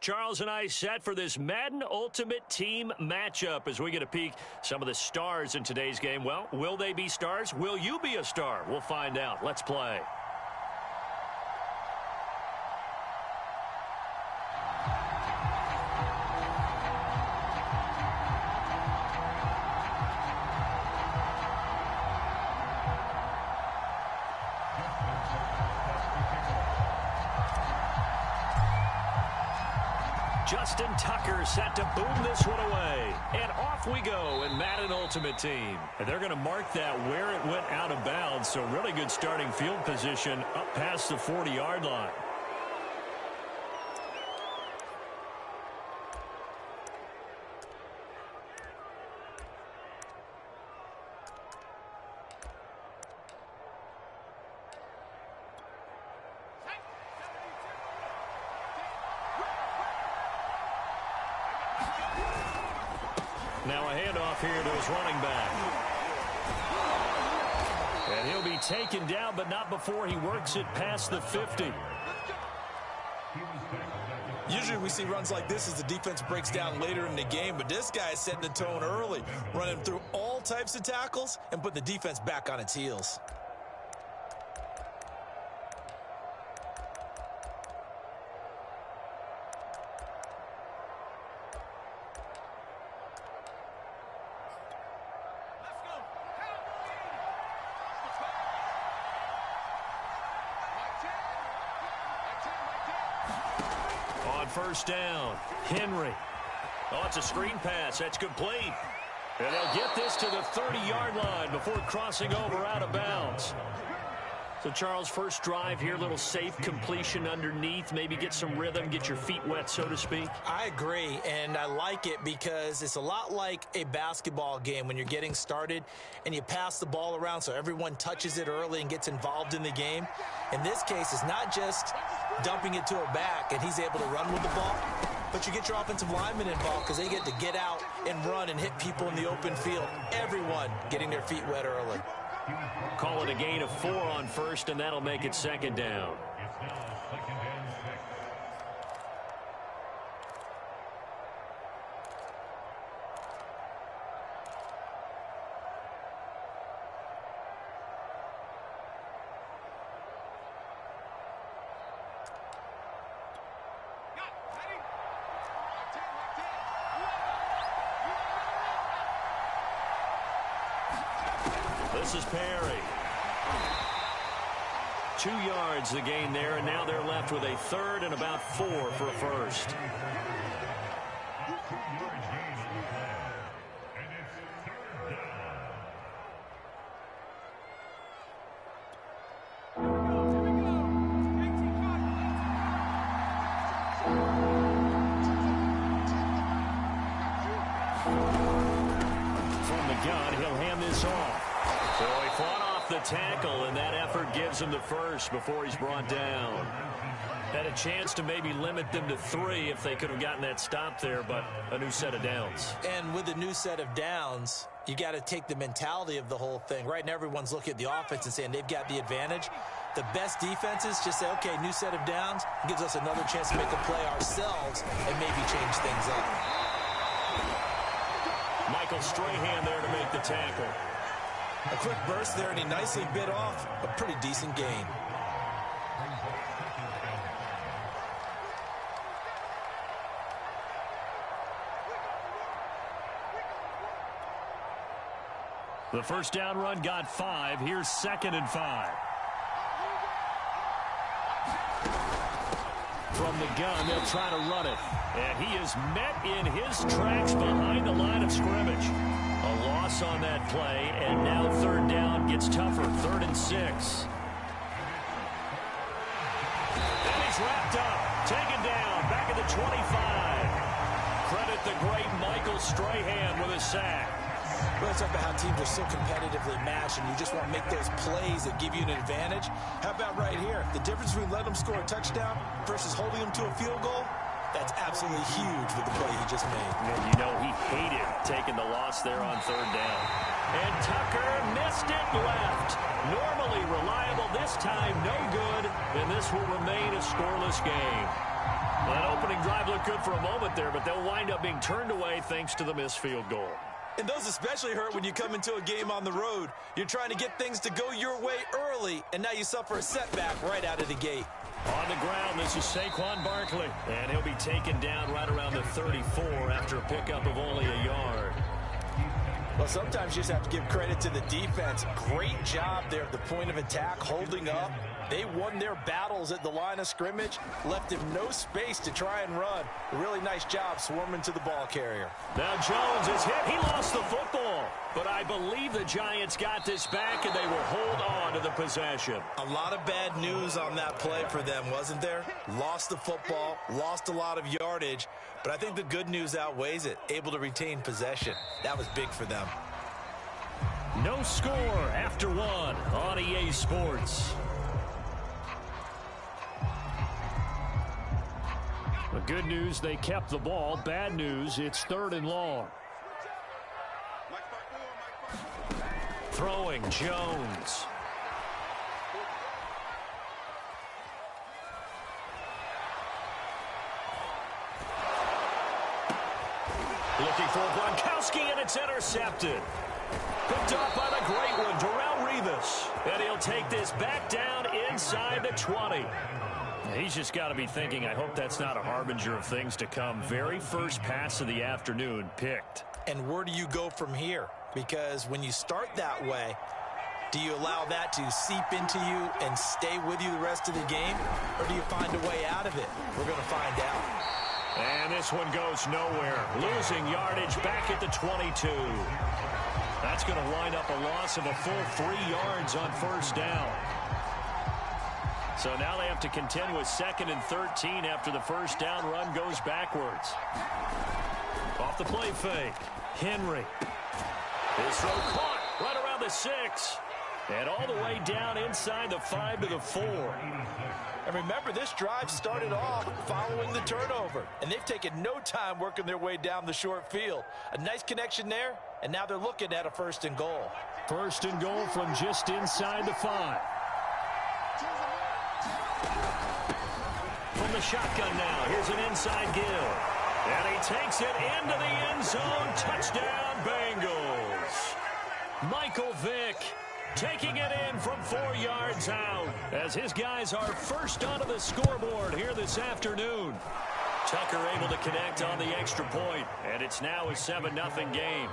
Charles and I set for this Madden Ultimate Team matchup as we get a peek some of the stars in today's game. Well, will they be stars? Will you be a star? We'll find out. Let's play. Justin Tucker set to boom this one away. And off we go in Madden Ultimate Team. And they're going to mark that where it went out of bounds. So really good starting field position up past the 40-yard line. Now a handoff here to his running back. And he'll be taken down, but not before he works it past the 50. Usually we see runs like this as the defense breaks down later in the game, but this guy is setting the tone early, running through all types of tackles and putting the defense back on its heels. First down, Henry. Oh, it's a screen pass. That's complete. And they'll get this to the 30-yard line before crossing over out of bounds. So, Charles, first drive here, little safe completion underneath. Maybe get some rhythm, get your feet wet, so to speak. I agree, and I like it because it's a lot like a basketball game when you're getting started and you pass the ball around so everyone touches it early and gets involved in the game. In this case, it's not just dumping it to a back and he's able to run with the ball, but you get your offensive linemen involved because they get to get out and run and hit people in the open field. Everyone getting their feet wet early. Call it a gain of 4 on first, and that'll make it second down. This is Perry. 2 yards the gain there, and now they're left with a third and about 4 for a first. From the gun, he'll hand this off. So he fought off the tackle, and that effort gives him the first before he's brought down. Had a chance to maybe limit them to 3 if they could have gotten that stop there, but a new set of downs. And with a new set of downs, you got to take the mentality of the whole thing. Right now, everyone's looking at the offense and saying they've got the advantage. The best defenses just say, okay, new set of downs, gives us another chance to make a play ourselves and maybe change things up. Michael Strahan there to make the tackle. A quick burst there, and he nicely bit off a pretty decent gain. The first down run got 5. Here's 2nd and 5. From the gun, they'll try to run it. And he is met in his tracks behind the line of scrimmage. A loss on that play, and now third down gets tougher. 3rd and 6. And he's wrapped up, taken down, back at the 25. Credit the great Michael Strahan with a sack. Well, let's talk about how teams are so competitively matched, and you just want to make those plays that give you an advantage. How about right here? The difference between letting them score a touchdown versus holding them to a field goal, that's absolutely huge with the play he just made. And you know he hated taking the loss there on 3rd down. And Tucker missed it left. Normally reliable, this time no good, and this will remain a scoreless game. That opening drive looked good for a moment there, but they'll wind up being turned away thanks to the missed field goal. And those especially hurt when you come into a game on the road. You're trying to get things to go your way early, and now you suffer a setback right out of the gate. On the ground, this is Saquon Barkley, and he'll be taken down right around the 34 after a pickup of only a yard. Well, sometimes you just have to give credit to the defense. Great job there at the point of attack, holding up. They won their battles at the line of scrimmage, left him no space to try and run. A really nice job swarming to the ball carrier. Now Jones is hit. He lost the football. But I believe the Giants got this back, and they will hold on to the possession. A lot of bad news on that play for them, wasn't there? Lost the football, lost a lot of yardage. But I think the good news outweighs it. Able to retain possession. That was big for them. No score after one on EA Sports. The good news, they kept the ball. Bad news, it's 3rd and long. Throwing, Jones. Looking for Gronkowski, and it's intercepted. Picked up by the great one, Darrelle Revis. And he'll take this back down inside the 20. He's just got to be thinking, I hope that's not a harbinger of things to come. Very first pass of the afternoon picked. And where do you go from here? Because when you start that way, do you allow that to seep into you and stay with you the rest of the game? Or do you find a way out of it? We're going to find out. And this one goes nowhere. Losing yardage back at the 22. That's going to wind up a loss of a full 3 yards on first down. So now they have to contend with 2nd and 13 after the first down run goes backwards. Off the play fake. Henry. His throw caught right around the 6. And all the way down inside the 5 to the 4. And remember, this drive started off following the turnover. And they've taken no time working their way down the short field. A nice connection there, and now they're looking at a 1st and goal. 1st and goal from just inside the 5. From the shotgun now, here's an inside give. And he takes it into the end zone. Touchdown, Bengals. Michael Vick taking it in from 4 yards out as his guys are first onto the scoreboard here this afternoon. Tucker able to connect on the extra point, and it's now a 7-0 game.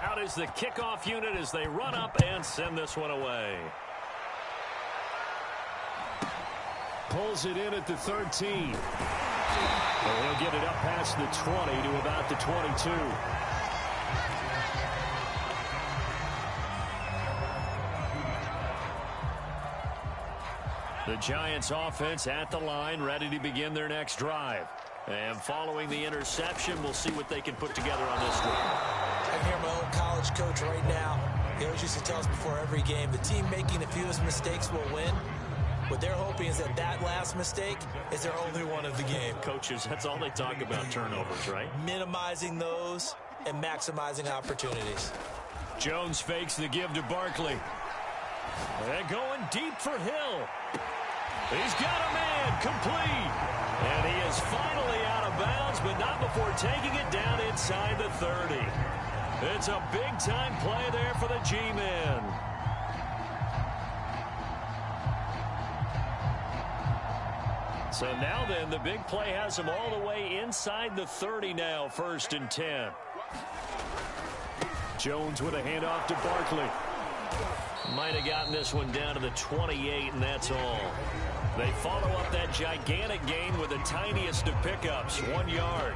Out is the kickoff unit as they run up and send this one away. Pulls it in at the 13. And he'll get it up past the 20 to about the 22. The Giants offense at the line, ready to begin their next drive. And following the interception, we'll see what they can put together on this drive. I can hear my old college coach right now. He always used to tell us before every game, the team making the fewest mistakes will win. What they're hoping is that that last mistake is their only one of the game. Coaches, that's all they talk about, turnovers, right? Minimizing those and maximizing opportunities. Jones fakes the give to Barkley. And going deep for Hill. He's got a man complete. And he is finally out of bounds, but not before taking it down inside the 30. It's a big-time play there for the G-men. So now then, the big play has him all the way inside the 30 now, 1st and 10. Jones with a handoff to Barkley. Might have gotten this one down to the 28, and that's all. They follow up that gigantic gain with the tiniest of pickups, 1 yard.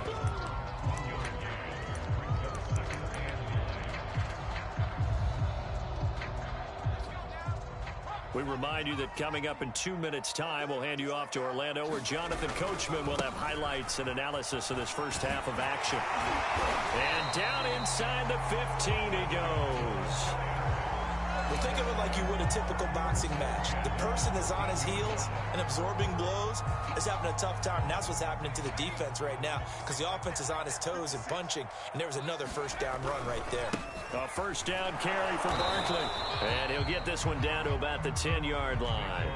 We remind you that coming up in 2 minutes' time, we'll hand you off to Orlando, where Jonathan Coachman will have highlights and analysis of this first half of action. And down inside the 15 he goes. The Think of it like you would a typical boxing match. The person is on his heels and absorbing blows is having a tough time. And that's what's happening to the defense right now because the offense is on his toes and punching, and there was another first down run right there. A first down carry for Barkley. And he'll get this one down to about the 10-yard line.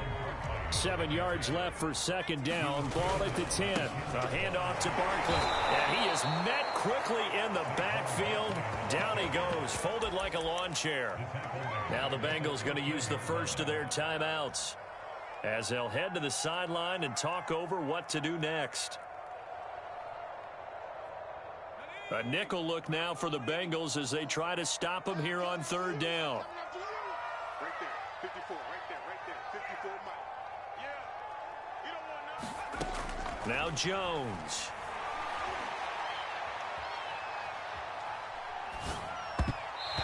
7 yards left for second down. Ball at the 10. A handoff to Barkley. And he is met quickly in the backfield. Down he goes, folded like a lawn chair. Now the Bengals going to use the first of their timeouts as they'll head to the sideline and talk over what to do next. A nickel look now for the Bengals as they try to stop him here on third down. Right there, 54, right there, 54 Mike. Now Jones.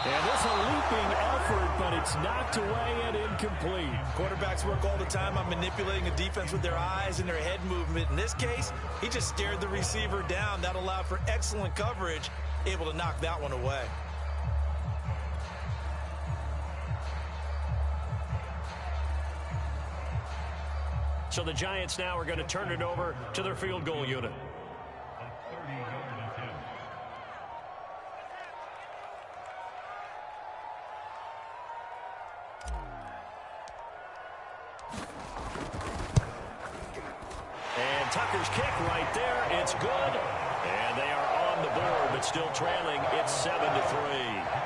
And this a leaping effort, but it's knocked away and incomplete. Quarterbacks work all the time on manipulating a defense with their eyes and their head movement. In this case, he just stared the receiver down. That allowed for excellent coverage, able to knock that one away. So the Giants now are going to turn it over to their field goal unit. And Tucker's kick right there. It's good. And they are on the board, but still trailing. It's 7-3.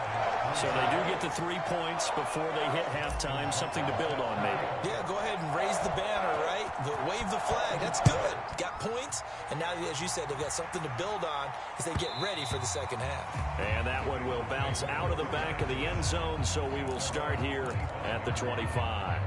So they do get the 3 points before they hit halftime. Something to build on, maybe. Yeah, go ahead and raise the banner, right? Wave the flag. That's good. Got points. And now, as you said, they've got something to build on as they get ready for the second half. And that one will bounce out of the back of the end zone. So we will start here at the 25.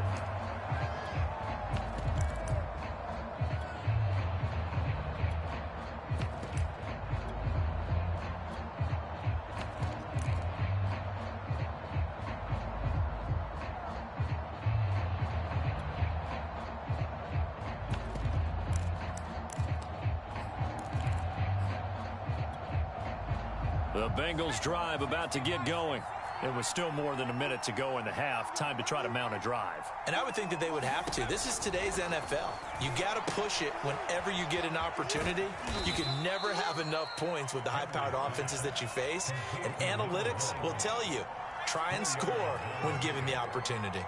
The Bengals drive about to get going. It was still more than a minute to go in the half. Time to try to mount a drive. And I would think that they would have to. This is today's NFL. You got to push it whenever you get an opportunity. You can never have enough points with the high-powered offenses that you face. And analytics will tell you, try and score when given the opportunity.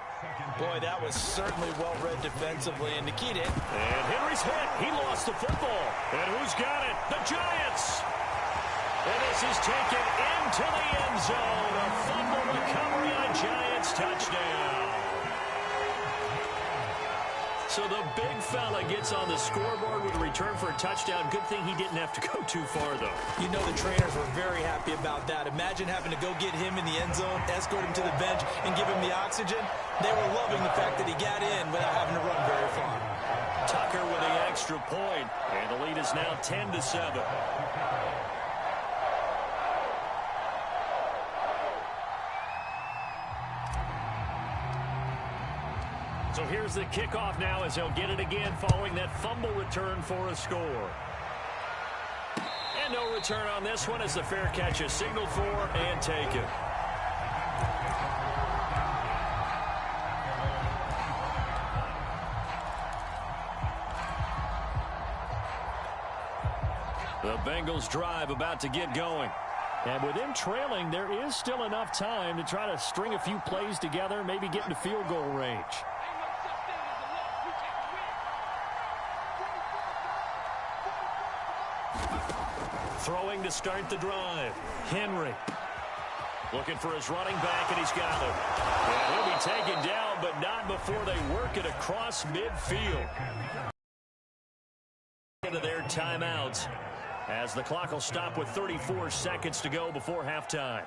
Boy, that was certainly well-read defensively. And Nikita. And Henry's hit. He lost the football. And who's got it? The Giants. And this is taken into the end zone. A fumble recovery on Giants touchdown. So the big fella gets on the scoreboard with a return for a touchdown. Good thing he didn't have to go too far, though. You know the trainers were very happy about that. Imagine having to go get him in the end zone, escort him to the bench, and give him the oxygen. They were loving the fact that he got in without having to run very far. Tucker with the extra point, and the lead is now 10-7. So here's the kickoff now as they'll get it again following that fumble return for a score. And no return on this one as the fair catch is signaled for and taken. The Bengals drive about to get going. And with them trailing, there is still enough time to try to string a few plays together, maybe get into field goal range. Throwing to start the drive. Henry looking for his running back, and he's got him. And he'll be taken down, but not before they work it across midfield. Into their timeouts as the clock will stop with 34 seconds to go before halftime.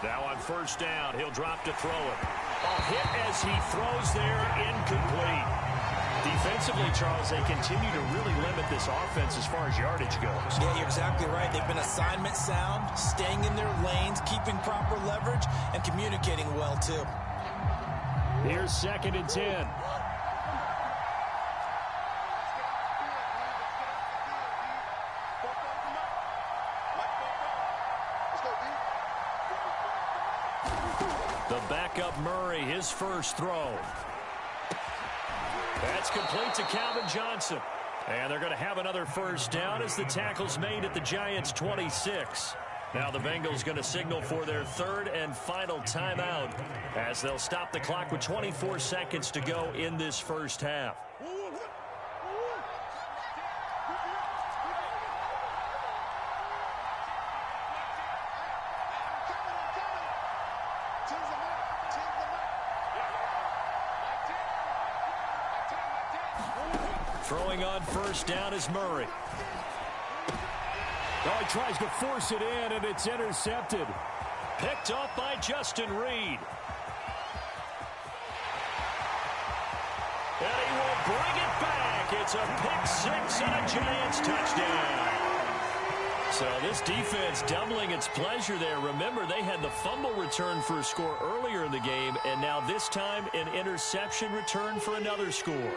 Now on first down, he'll drop to throw it. A hit as he throws there, incomplete. Defensively, Charles, they continue to really limit this offense as far as yardage goes. Yeah, you're exactly right. They've been assignment sound, staying in their lanes, keeping proper leverage, and communicating well, too. Here's 2nd and 10. The backup Murray, his first throw. That's complete to Calvin Johnson. And they're going to have another first down as the tackle's made at the Giants' 26. Now the Bengals going to signal for their 3rd and final timeout as they'll stop the clock with 24 seconds to go in this first half. Throwing on first down is Murray. Oh, he tries to force it in, and it's intercepted. Picked off by Justin Reed. And he will bring it back. It's a pick 6 and a Giants touchdown. So this defense doubling its pleasure there. Remember, they had the fumble return for a score earlier in the game, and now this time an interception return for another score.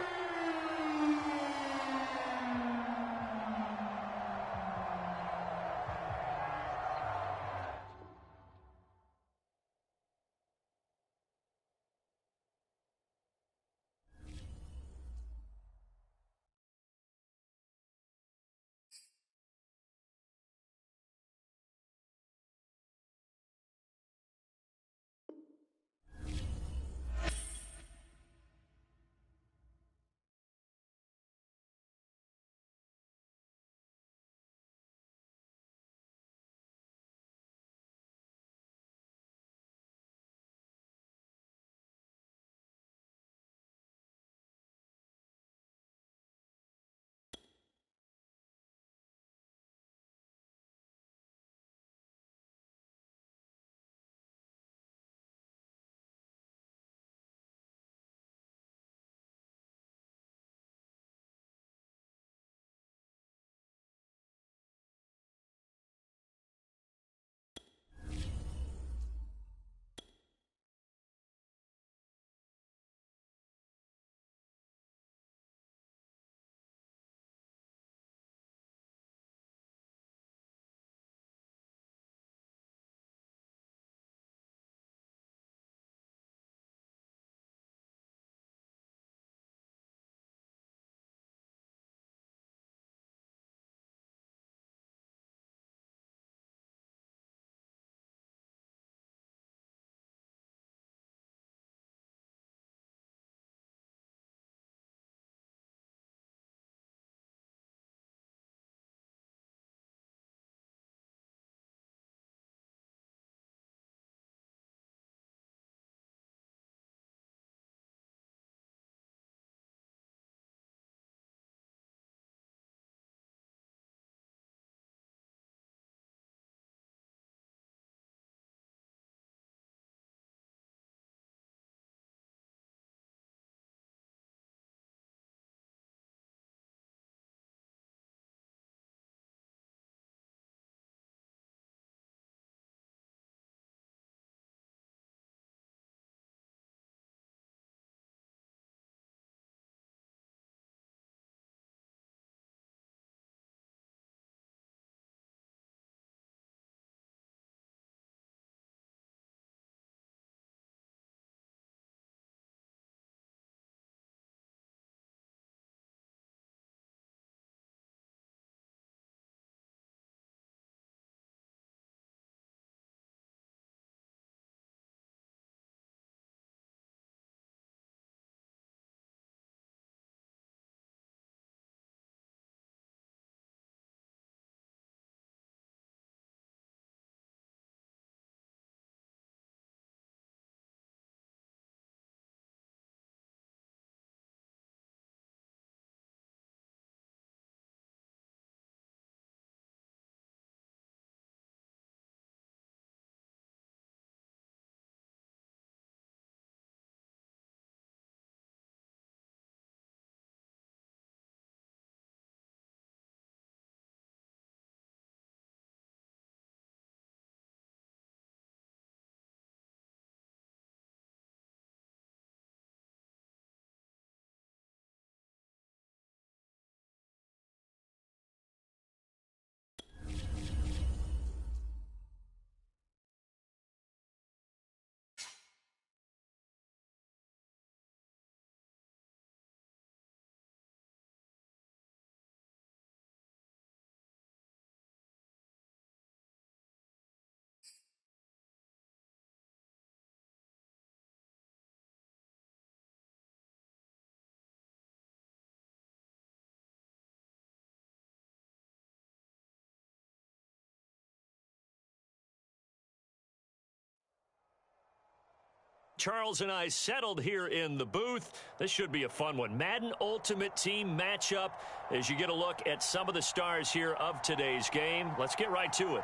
Charles and I settled here in the booth. This should be a fun one. Madden Ultimate Team matchup as you get a look at some of the stars here of today's game. Let's get right to it.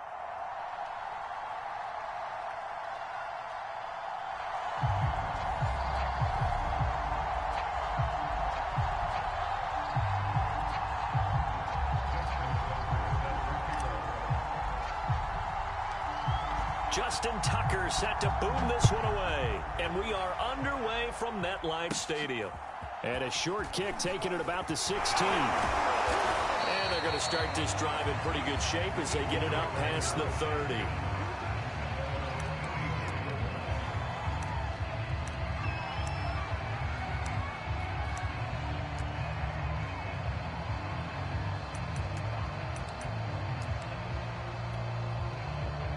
Justin Tucker set to boom this one away. And we are underway from MetLife Stadium. And a short kick taken at about the 16. And they're going to start this drive in pretty good shape as they get it up past the 30.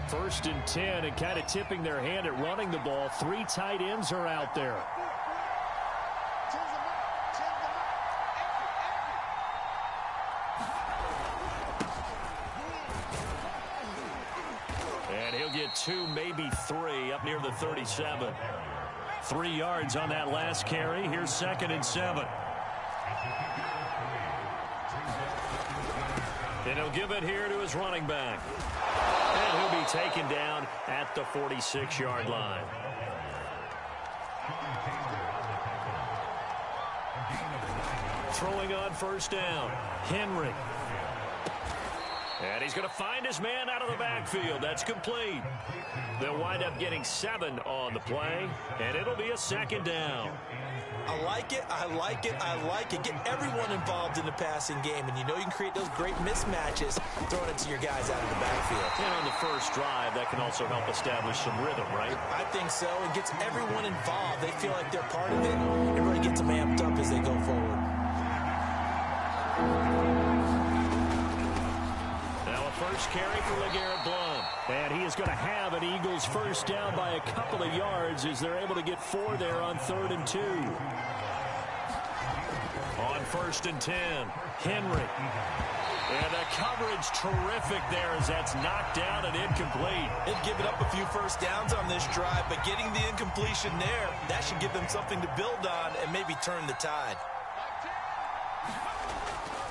First and 10, and kind of tipping their hand at running the ball. 3 tight ends are out there. And he'll get 2, maybe 3, up near the 37. 3 yards on that last carry. Here's 2nd and 7. And he'll give it here to his running back. And he'll be taken down at the 46-yard line. Throwing on first down, Henry. And he's going to find his man out of the backfield. That's complete. They'll wind up getting 7 on the play, and it'll be a 2nd down. I like it, I like it, I like it. Get everyone involved in the passing game, and you know you can create those great mismatches throwing it to your guys out of the backfield. And on the first drive, that can also help establish some rhythm, right? I think so. It gets everyone involved. They feel like they're part of it. It really gets them amped up as they go forward. Now a first carry for LeGarrette Blount. And he is going to have an Eagles first down by a couple of yards as they're able to get 4 there on 3rd and 2. On 1st and 10, Henry. And the coverage terrific there as that's knocked down and incomplete. They've given up a few first downs on this drive, but getting the incompletion there, that should give them something to build on and maybe turn the tide.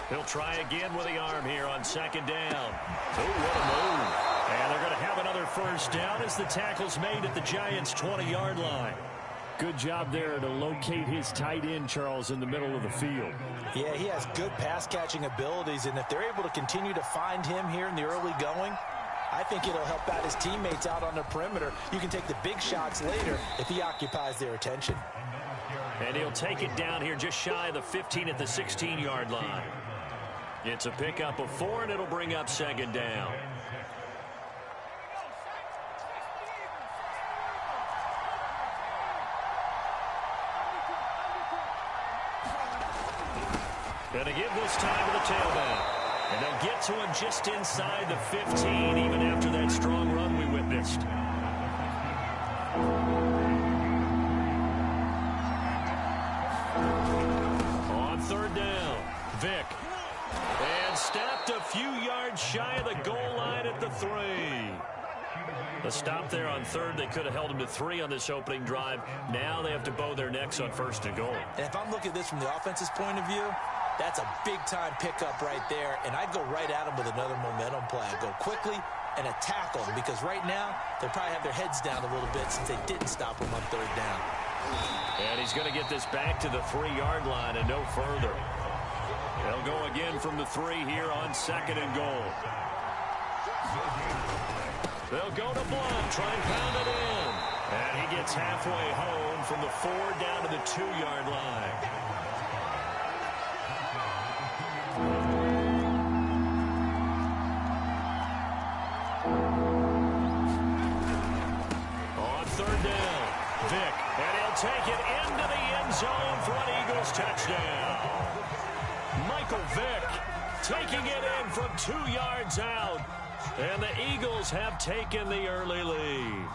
He'll try again with the arm here on 2nd down. Oh, what a move. And they're going to have another first down as the tackle's made at the Giants' 20-yard line. Good job there to locate his tight end, Charles, in the middle of the field. Yeah, he has good pass-catching abilities, and if they're able to continue to find him here in the early going, I think it'll help out his teammates out on the perimeter. You can take the big shots later if he occupies their attention. And he'll take it down here just shy of the 15 at the 16-yard line. It's a pickup of 4, and it'll bring up 2nd down. Going to give this time to the tailback. And they'll get to him just inside the 15, even after that strong run we witnessed. On 3rd down, Vick. And stepped a few yards shy of the goal line at the 3. The stop there on 3rd, they could have held him to 3 on this opening drive. Now they have to bow their necks on 1st and goal. And if I'm looking at this from the offense's point of view, that's a big-time pickup right there, and I'd go right at him with another momentum play. I'd go quickly and attack them because right now they'll probably have their heads down a little bit since they didn't stop him on 3rd down. And he's going to get this back to the 3-yard line and no further. They'll go again from the 3 here on 2nd and goal. They'll go to Blount, try and pound it in. And he gets halfway home from the 4 down to the 2-yard line. On 3rd down, Vick, and he'll take it into the end zone for an Eagles touchdown. Michael Vick taking it in from 2 yards out, and the Eagles have taken the early lead.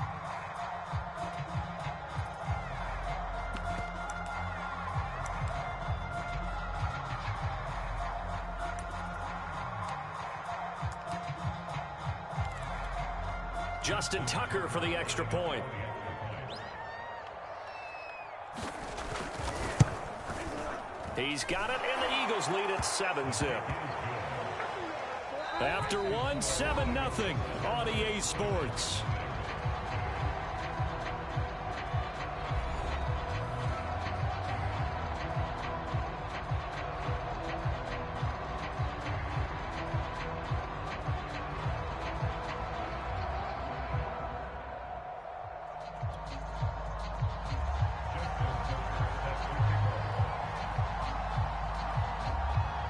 Justin Tucker for the extra point. He's got it, and the Eagles lead at 7-zip. After one, 7-0 on EA Sports.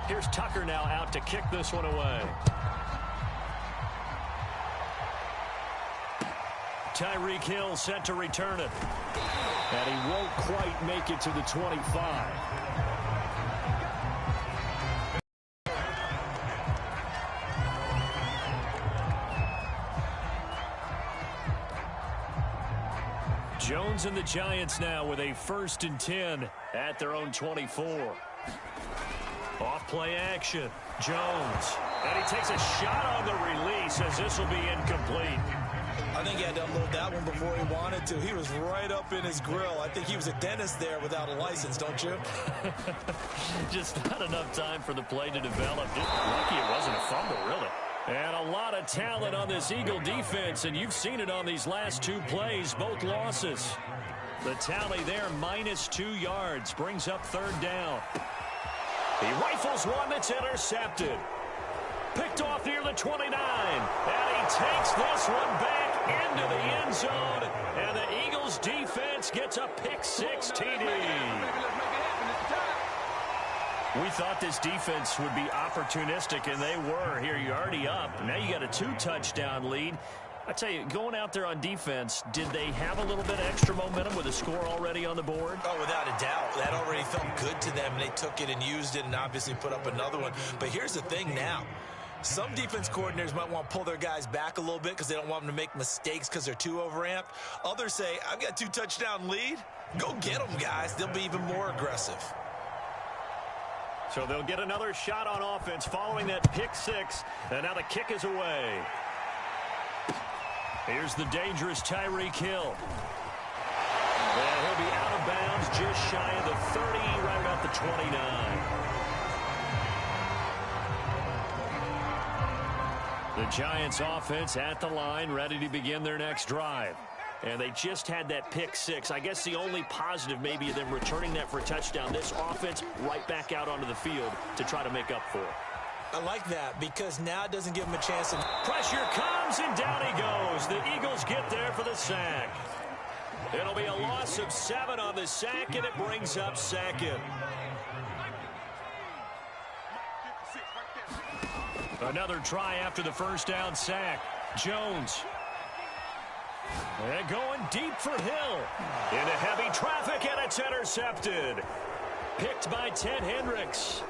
Here's Tucker now out to kick this one away. Tyreek Hill set to return it. And he won't quite make it to the 25. Jones and the Giants now with a 1st and 10 at their own 24. Off play action. Jones. And he takes a shot on the release as this will be incomplete. I think he had to unload that one before he wanted to. He was right up in his grill. I think he was a dentist there without a license, don't you? Just not enough time for the play to develop. Just lucky it wasn't a fumble, really. And a lot of talent on this Eagle defense, and you've seen it on these last 2 plays, both losses. The tally there, -2 yards, brings up 3rd down. He rifles one that's intercepted. Picked off near the 29. And he takes this one back into the end zone. And the Eagles defense gets a pick-6 TD. We thought this defense would be opportunistic, and they were. Here, you're already up. Now you got a 2-touchdown lead. I tell you, going out there on defense, did they have a little bit of extra momentum with a score already on the board? Oh, without a doubt. That already felt good to them, and they took it and used it and obviously put up another one. But here's the thing now. Some defense coordinators might want to pull their guys back a little bit because they don't want them to make mistakes because they're too overamped. Others say, I've got a 2-touchdown lead. Go get them, guys. They'll be even more aggressive. So they'll get another shot on offense following that pick-6. And now the kick is away. Here's the dangerous Tyreek Hill. And he'll be out of bounds just shy of the 30, right about the 29. The Giants offense at the line, ready to begin their next drive. And they just had that pick-6. I guess the only positive maybe of them returning that for a touchdown. This offense right back out onto the field to try to make up for it. I like that because now it doesn't give him a chance to... Pressure comes, and down he goes. The Eagles get there for the sack. It'll be a loss of 7 on the sack, and it brings up 2nd. Another try after the 1st down sack. Jones. And going deep for Hill. Into heavy traffic, and it's intercepted. Picked by Ted Hendricks.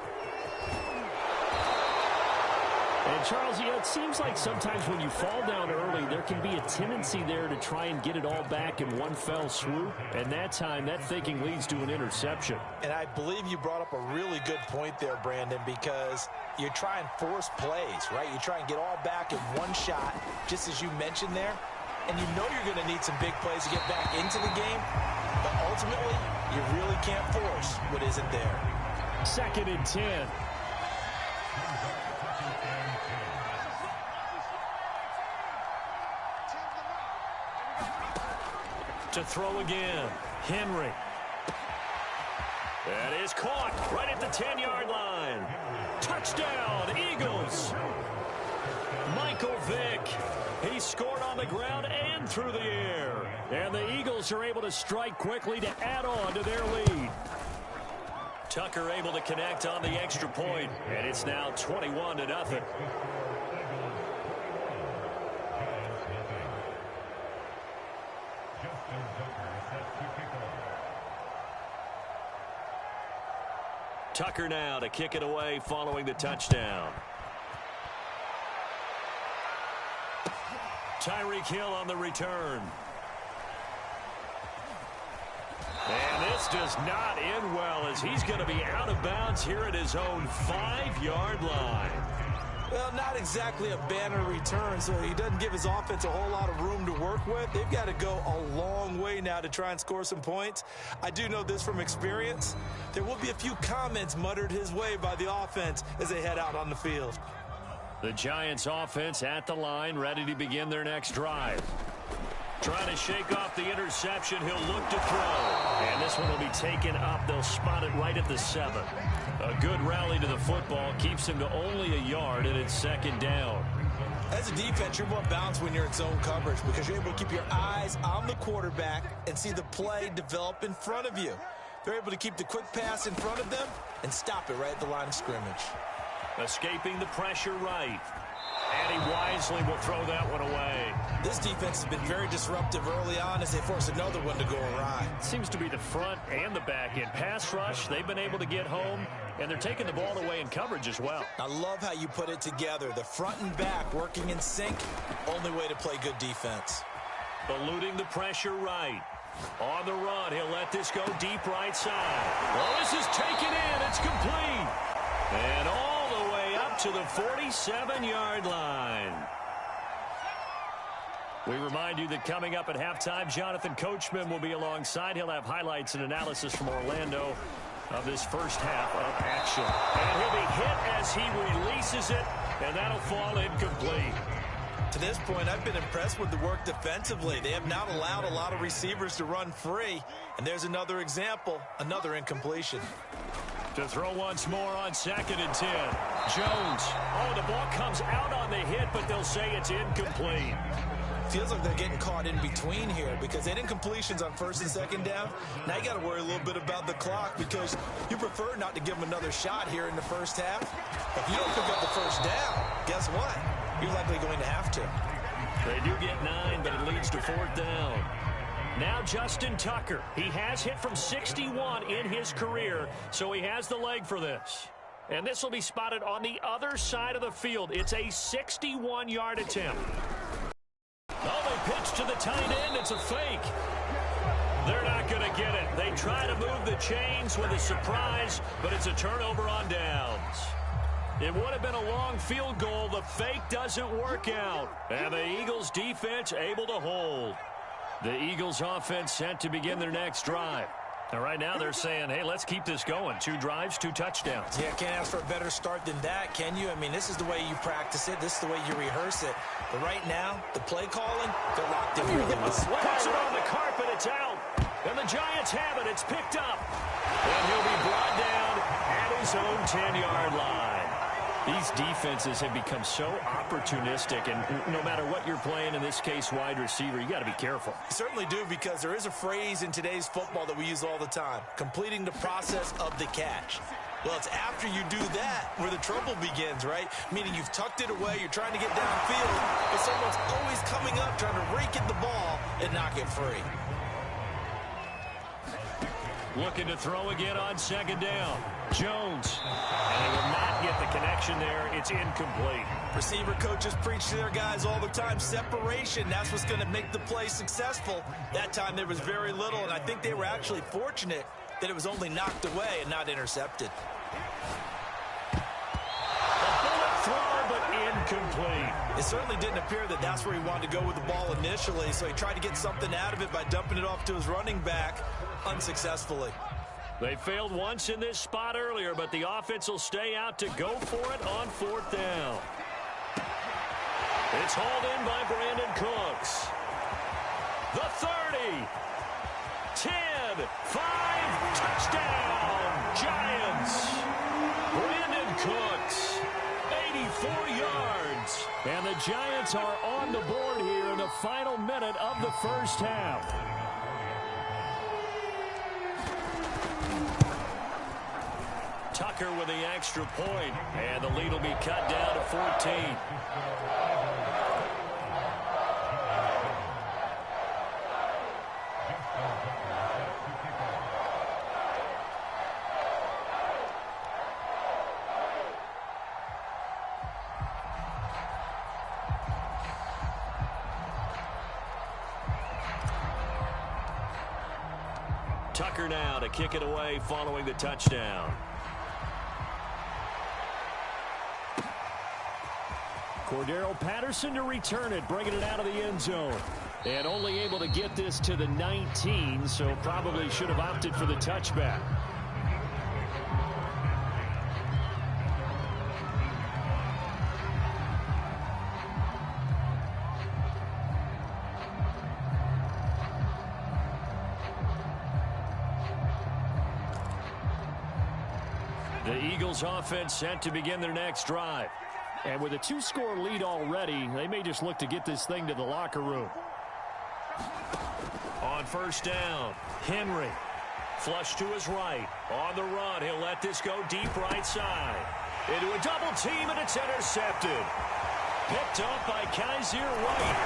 And, Charles, you know, it seems like sometimes when you fall down early, there can be a tendency there to try and get it all back in one fell swoop. And that time, that thinking leads to an interception. And I believe you brought up a really good point there, Brandon, because you try and force plays, right? You try and get all back in one shot, just as you mentioned there. And you know you're going to need some big plays to get back into the game. But ultimately, you really can't force what isn't there. 2nd and 10. To throw again. Henry. That is caught right at the 10-yard line. Touchdown, Eagles. Michael Vick. He scored on the ground and through the air. And the Eagles are able to strike quickly to add on to their lead. Tucker able to connect on the extra point, and it's now 21-0. Tucker now to kick it away following the touchdown. Tyreek Hill on the return. And this does not end well as he's going to be out of bounds here at his own 5-yard line. Well, not exactly a banner return, so he doesn't give his offense a whole lot of room to work with. They've got to go a long way now to try and score some points. I do know this from experience. There will be a few comments muttered his way by the offense as they head out on the field. The Giants offense at the line, ready to begin their next drive. Trying to shake off the interception. He'll look to throw. And this one will be taken up. They'll spot it right at the 7. A good rally to the football keeps him to only a yard, and it's second down. As a defense, you're more balanced when you're in zone coverage because you're able to keep your eyes on the quarterback and see the play develop in front of you. They're able to keep the quick pass in front of them and stop it right at the line of scrimmage. Escaping the pressure right. And he wisely will throw that one away. This defense has been very disruptive early on as they force another one to go awry. Seems to be the front and the back end. Pass rush, they've been able to get home, and they're taking the ball away in coverage as well. I love how you put it together. The front and back working in sync, only way to play good defense. Eluding the pressure right. On the run, he'll let this go deep right side. Well, this is taken in. It's complete. And all the way up to the 47-yard line. We remind you that coming up at halftime, Jonathan Coachman will be alongside. He'll have highlights and analysis from Orlando of this first half of action. And he'll be hit as he releases it, and that'll fall incomplete. To this point, I've been impressed with the work defensively. They have not allowed a lot of receivers to run free. And there's another example, another incompletion. To throw once more on 2nd and 10. Jones. Oh, the ball comes out on the hit, but they'll say it's incomplete. Feels like they're getting caught in between here because they did incompletions on 1st and 2nd down. Now you got to worry a little bit about the clock because you prefer not to give them another shot here in the first half. If you don't pick up the first down, guess what? You're likely going to have to. They do get 9, but it leads to 4th down. Now Justin Tucker. He has hit from 61 in his career, so he has the leg for this. And this will be spotted on the other side of the field. It's a 61-yard attempt. Oh, they pitch to the tight end. It's a fake. They're not going to get it. They try to move the chains with a surprise, but it's a turnover on downs. It would have been a long field goal. The fake doesn't work out. And the Eagles defense able to hold. The Eagles offense set to begin their next drive. And right now they're saying, hey, let's keep this going. 2 drives, 2 touchdowns. Yeah, can't ask for a better start than that, can you? I mean, this is the way you practice it. This is the way you rehearse it. But right now, the play calling, they're locked in really well. Puts it on the carpet. It's out. And the Giants have it. It's picked up. And he'll be brought down at his own 10-yard line. These defenses have become so opportunistic, and no matter what you're playing, in this case, wide receiver, you got to be careful. You certainly do, because there is a phrase in today's football that we use all the time, completing the process of the catch. Well, it's after you do that where the trouble begins, right? Meaning you've tucked it away, you're trying to get downfield, but someone's always coming up trying to rake at the ball and knock it free. Looking to throw again on 2nd down. Jones. And he will not get the connection there. It's incomplete. Receiver coaches preach to their guys all the time. Separation, that's what's going to make the play successful. That time there was very little, and I think they were actually fortunate that it was only knocked away and not intercepted. A bullet throw, but incomplete. It certainly didn't appear that that's where he wanted to go with the ball initially, so he tried to get something out of it by dumping it off to his running back unsuccessfully. They failed once in this spot earlier, but the offense will stay out to go for it on 4th down. It's hauled in by Brandon Cooks. The 30, 10, 5, touchdown, Giants. Brandon Cooks, 84 yards. And the Giants are on the board here in the final minute of the first half. Tucker with the extra point, and the lead will be cut down to 14. Tucker now to kick it away following the touchdown. Cordero Patterson to return it, bringing it out of the end zone. And only able to get this to the 19, so probably should have opted for the touchback. The Eagles offense set to begin their next drive. And with a 2-score lead already, they may just look to get this thing to the locker room. On first down, Henry. Flush to his right. On the run, he'll let this go deep right side. Into a double team, and it's intercepted. Picked up by Kaiser White.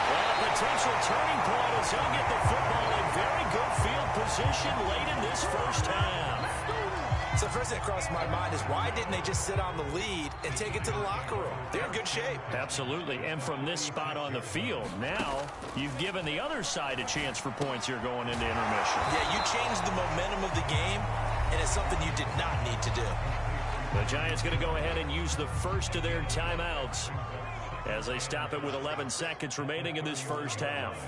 Well, a potential turning point as he'll get the football in very good field position late in this first half. So the first thing that crossed my mind is why didn't they just sit on the lead and take it to the locker room? They're in good shape. Absolutely. And from this spot on the field, now you've given the other side a chance for points here going into intermission. Yeah, you changed the momentum of the game, and it's something you did not need to do. The Giants going to go ahead and use the first of their timeouts as they stop it with 11 seconds remaining in this first half.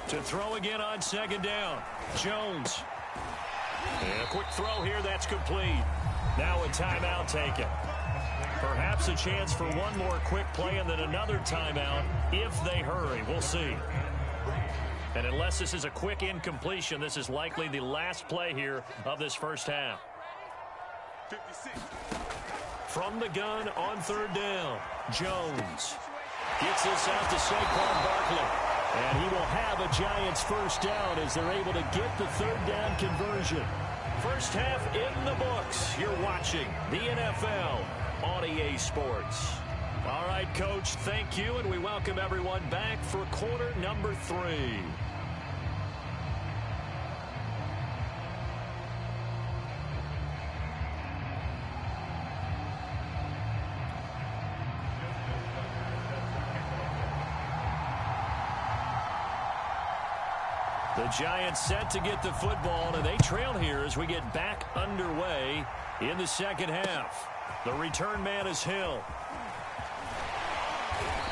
To throw again on second down, Jones. And a quick throw here, that's complete. Now a timeout taken. Perhaps a chance for one more quick play and then another timeout if they hurry. We'll see. And unless this is a quick incompletion, this is likely the last play here of this first half. 56. From the gun on third down, Jones gets this out to Saquon Barkley. And he will have a Giants first down as they're able to get the third down conversion. First half in the books. You're watching the NFL on EA Sports. All right, Coach, thank you, and we welcome everyone back for quarter number 3. The Giants set to get the football, and they trail here as we get back underway in the second half. The return man is Hill.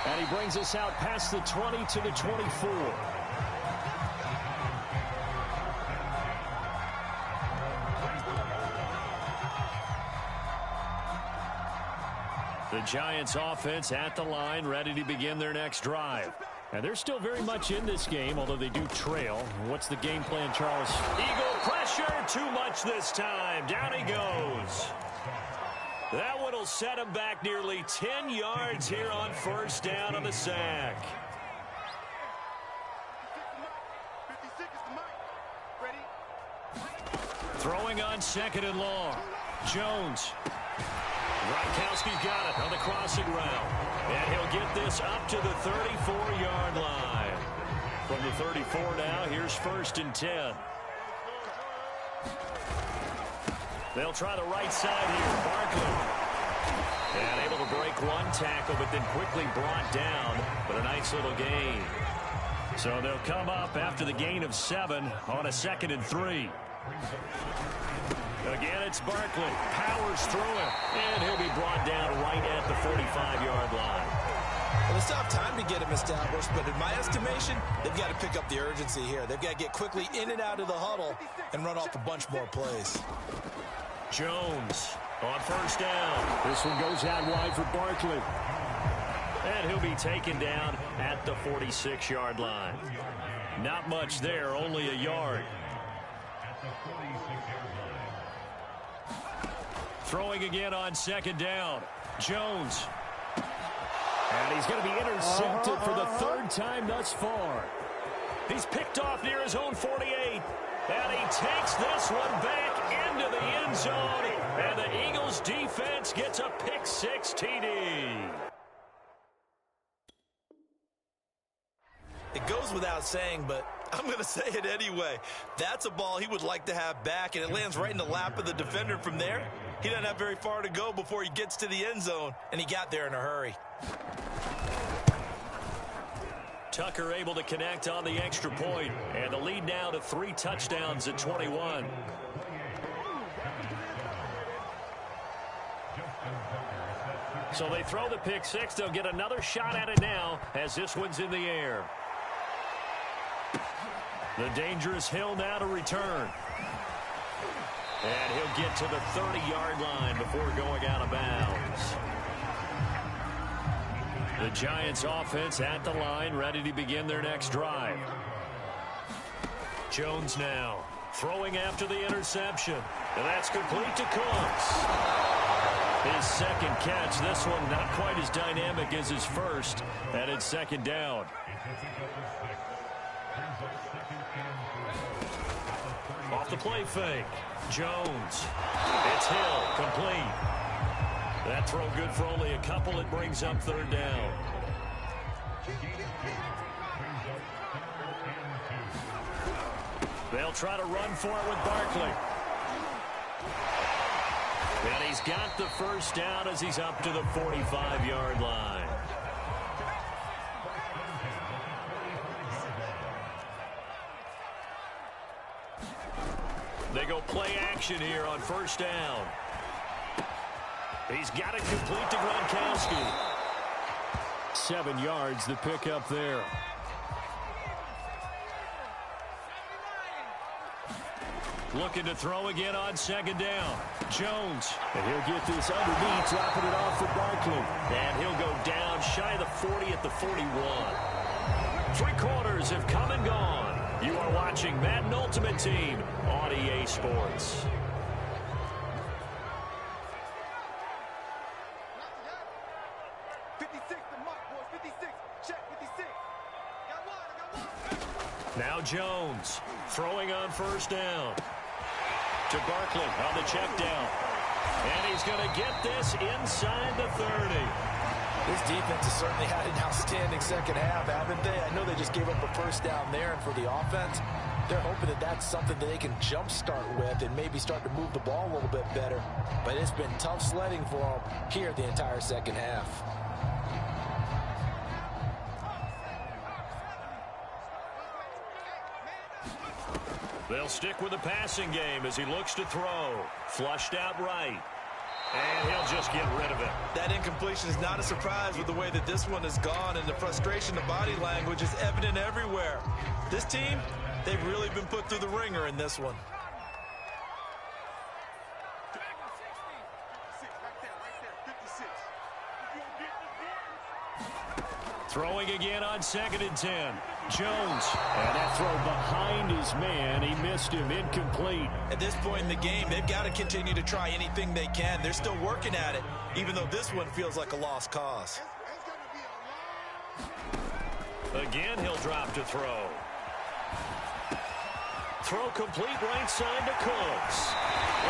And he brings us out past the 20 to the 24. The Giants offense at the line, ready to begin their next drive. And they're still very much in this game, although they do trail. What's the game plan, Charles? Eagle pressure, too much this time. Down he goes. That one will set him back nearly 10 yards here on first down on the sack. 56 is the mic. Ready? Throwing on second and long. Jones. Gronkowski's got it on the crossing route. And he'll get this up to the 34-yard line. From the 34 now, here's first and 10. They'll try the right side here. Barkley. And able to break one tackle, but then quickly brought down. But a nice little gain. So they'll come up after the gain of 7 on a 2nd and 3. Again, it's Barkley. Powers through him. And he'll be brought down right at the 45-yard line. Well, they still have time to get him established, but in my estimation, they've got to pick up the urgency here. They've got to get quickly in and out of the huddle and run off a bunch more plays. Jones on first down. This one goes out wide for Barkley. And he'll be taken down at the 46-yard line. Not much there, only a yard. Throwing again on second down. Jones. And he's going to be intercepted for the third time thus far. He's picked off near his own 48. And he takes this one back into the end zone. And the Eagles defense gets a pick-6 TD. It goes without saying, but I'm going to say it anyway. That's a ball he would like to have back, and it lands right in the lap of the defender from there. He doesn't have very far to go before he gets to the end zone, and he got there in a hurry. Tucker able to connect on the extra point, and the lead now to 3 touchdowns at 21. So they throw the pick six. They'll get another shot at it now as this one's in the air. The dangerous Hill now to return. And he'll get to the 30-yard line before going out of bounds. The Giants offense at the line, ready to begin their next drive. Jones now throwing after the interception. And that's complete to Cooks. His second catch, this one not quite as dynamic as his first, and it's second down. Off the play fake. Jones. It's Hill. Complete. That throw good for only a couple. It brings up third down. They'll try to run for it with Barkley. And he's got the first down as he's up to the 45-yard line. They go play action here on first down. He's got it complete to Gronkowski. 7 yards, the pickup there. Looking to throw again on second down. Jones. And he'll get this underneath, dropping it off for Barkley. And he'll go down shy of the 40 at the 41. 3 quarters have come and gone. You are watching Madden Ultimate Team on EA Sports. Now Jones throwing on first down to Barkley on the check down. And he's going to get this inside the 30. This defense has certainly had an outstanding second half, haven't they? I know they just gave up a first down there, and for the offense, they're hoping that that's something that they can jumpstart with and maybe start to move the ball a little bit better. But it's been tough sledding for them here the entire second half. They'll stick with the passing game as he looks to throw. Flushed out right. And he'll just get rid of it. That incompletion is not a surprise with the way that this one has gone, and the frustration, the body language is evident everywhere. This team, they've really been put through the ringer in this one. Throwing again on 2nd and 10. Jones. And that throw behind his man. He missed him. Incomplete. At this point in the game, they've got to continue to try anything they can. They're still working at it, even though this one feels like a lost cause. Again, he'll drop to throw. Throw complete right side to Cooks.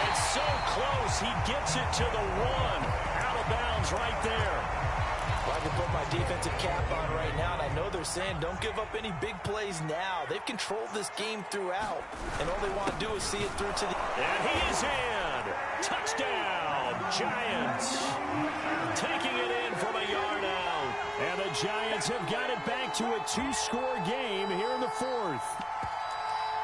And so close, he gets it to the 1. Out of bounds right there. Well, I can put my defensive cap on right now, and I know they're saying don't give up any big plays now. They've controlled this game throughout, and all they want to do is see it through to the... And he is in. Touchdown, Giants. Taking it in from a yard out. And the Giants have got it back to a 2-score game here in the 4th.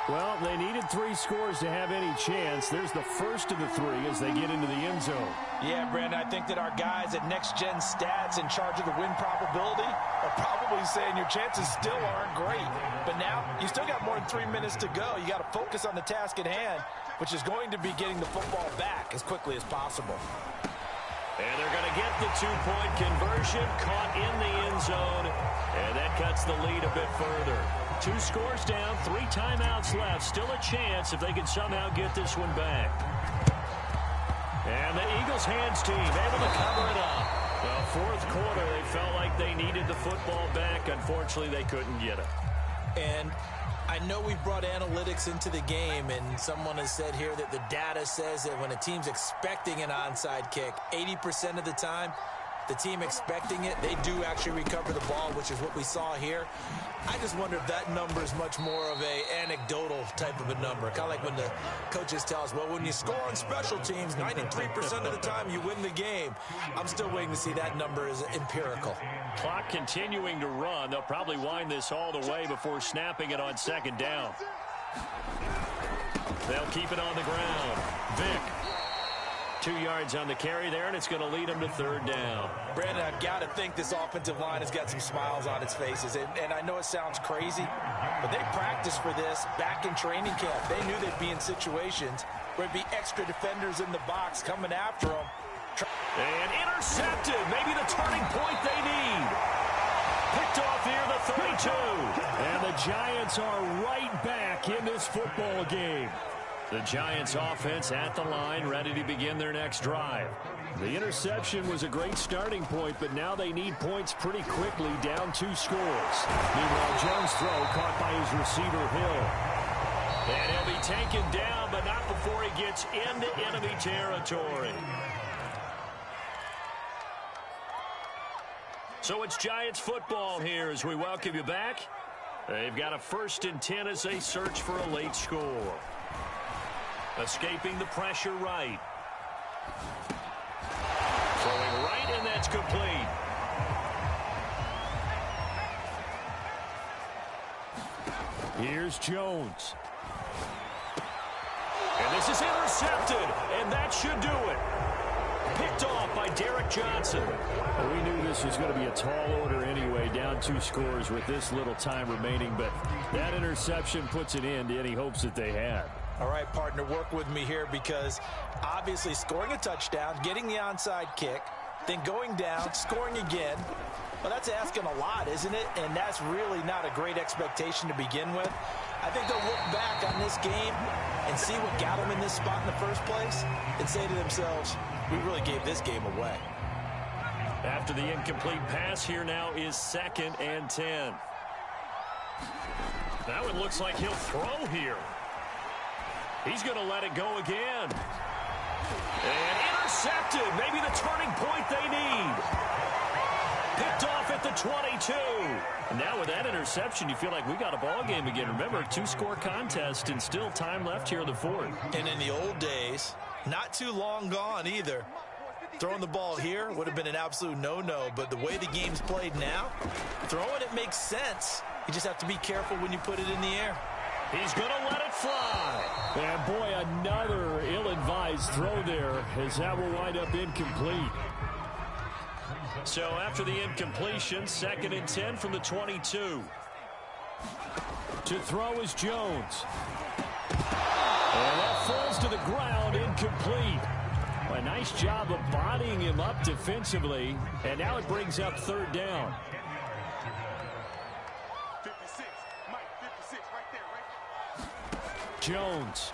Well, they needed 3 scores to have any chance. There's the first of the 3 as they get into the end zone. Yeah, Brandon, I think that our guys at Next Gen Stats in charge of the win probability are probably saying your chances still aren't great. But now, you still got more than 3 minutes to go. You got to focus on the task at hand, which is going to be getting the football back as quickly as possible. And they're going to get the 2-point conversion, caught in the end zone, and that cuts the lead a bit further. 2 scores down, 3 timeouts left. Still a chance if they can somehow get this one back. And the Eagles hands team able to cover it up. The 4th quarter, they felt like they needed the football back. Unfortunately, they couldn't get it. And I know we've brought analytics into the game, and someone has said here that the data says that when a team's expecting an onside kick, 80% of the time, the team expecting it, they do actually recover the ball, which is what we saw here. I just wonder if that number is much more of a anecdotal type of a number. Kind of like when the coaches tell us, well, when you score on special teams, 93% of the time you win the game. I'm still waiting to see that number is empirical. Clock continuing to run. They'll probably wind this all the way before snapping it on 2nd down. They'll keep it on the ground. Vick 2 yards on the carry there, and it's going to lead them to 3rd down. Brandon, I've got to think this offensive line has got some smiles on its faces. And I know it sounds crazy, but they practiced for this back in training camp. They knew they'd be in situations where there'd be extra defenders in the box coming after them. And intercepted. Maybe the turning point they need. Picked off near the 32. And the Giants are right back in this football game. The Giants offense at the line, ready to begin their next drive. The interception was a great starting point, but now they need points pretty quickly, down 2 scores. Meanwhile, Jones' throw caught by his receiver, Hill. And he'll be taken down, but not before he gets into enemy territory. So it's Giants football here as we welcome you back. They've got a 1st and 10 as they search for a late score. Escaping the pressure right. Throwing right, and that's complete. Here's Jones. And this is intercepted, and that should do it. Picked off by Derek Johnson. Well, we knew this was going to be a tall order anyway, down 2 scores with this little time remaining, but that interception puts an end to any hopes that they had. All right, partner, work with me here because obviously scoring a touchdown, getting the onside kick, then going down, scoring again, well, that's asking a lot, isn't it? And that's really not a great expectation to begin with. I think they'll look back on this game and see what got them in this spot in the first place and say to themselves, we really gave this game away. After the incomplete pass, here now is 2nd and 10. Now it looks like he'll throw here. He's going to let it go again. And intercepted. Maybe the turning point they need. Picked off at the 22. And now with that interception, you feel like we got a ball game again. Remember, 2-score contest and still time left here in the 4th. And in the old days, not too long gone either, throwing the ball here would have been an absolute no-no. But the way the game's played now, throwing it makes sense. You just have to be careful when you put it in the air. He's going to let it fly. And boy, another ill-advised throw there as that will wind up incomplete. So after the incompletion, 2nd and 10 from the 22. To throw is Jones. And that falls to the ground, incomplete. A nice job of bodying him up defensively. And now it brings up 3rd down. 56, Mike, 56, right there. Jones.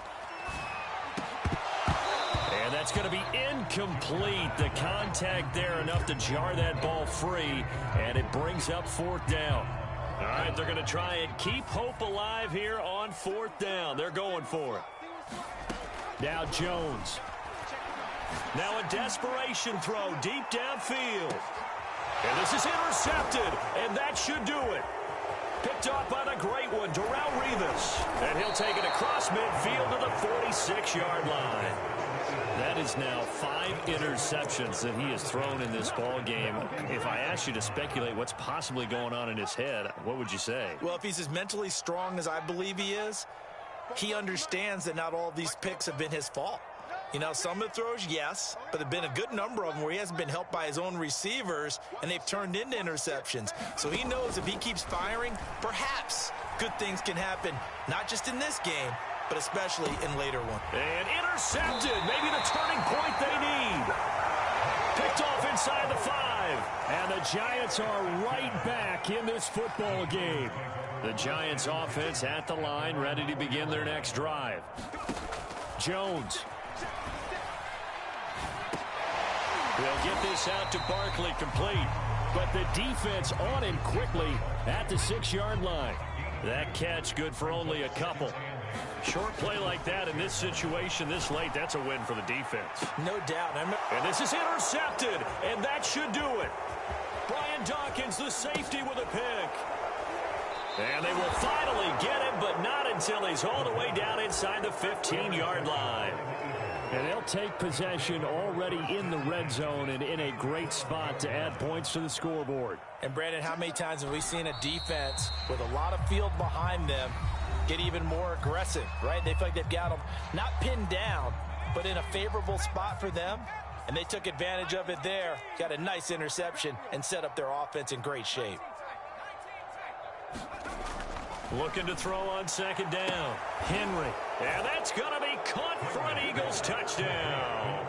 And that's going to be incomplete. The contact there enough to jar that ball free, and it brings up 4th down. All right, they're going to try and keep hope alive here on 4th down. They're going for it. Now Jones. Now a desperation throw deep downfield. And this is intercepted, and that should do it. Picked off by the great one, Darrelle Revis. And he'll take it across midfield to the 46-yard line. That is now 5 interceptions that he has thrown in this ball game. If I asked you to speculate what's possibly going on in his head, what would you say? Well, if he's as mentally strong as I believe he is, he understands that not all of these picks have been his fault. You know, some of the throws, yes, but there have been a good number of them where he hasn't been helped by his own receivers, and they've turned into interceptions. So he knows if he keeps firing, perhaps good things can happen, not just in this game, but especially in later ones. And intercepted. Maybe the turning point they need. Picked off inside the 5. And the Giants are right back in this football game. The Giants offense at the line, ready to begin their next drive. Jones. They'll get this out to Barkley, complete. But the defense on him quickly at the 6-yard line. That catch good for only a couple. Short play like that in this situation this late, that's a win for the defense. No doubt. And this is intercepted, and that should do it. Brian Dawkins, the safety, with a pick. And they will finally get him, but not until he's all the way down inside the 15-yard line. And they'll take possession already in the red zone and in a great spot to add points to the scoreboard. And, Brandon, how many times have we seen a defense with a lot of field behind them get even more aggressive, right? They feel like they've got them not pinned down, but in a favorable spot for them, and they took advantage of it there. Got a nice interception and set up their offense in great shape. Looking to throw on second down. Henry. And that's going to be caught for an Eagles touchdown.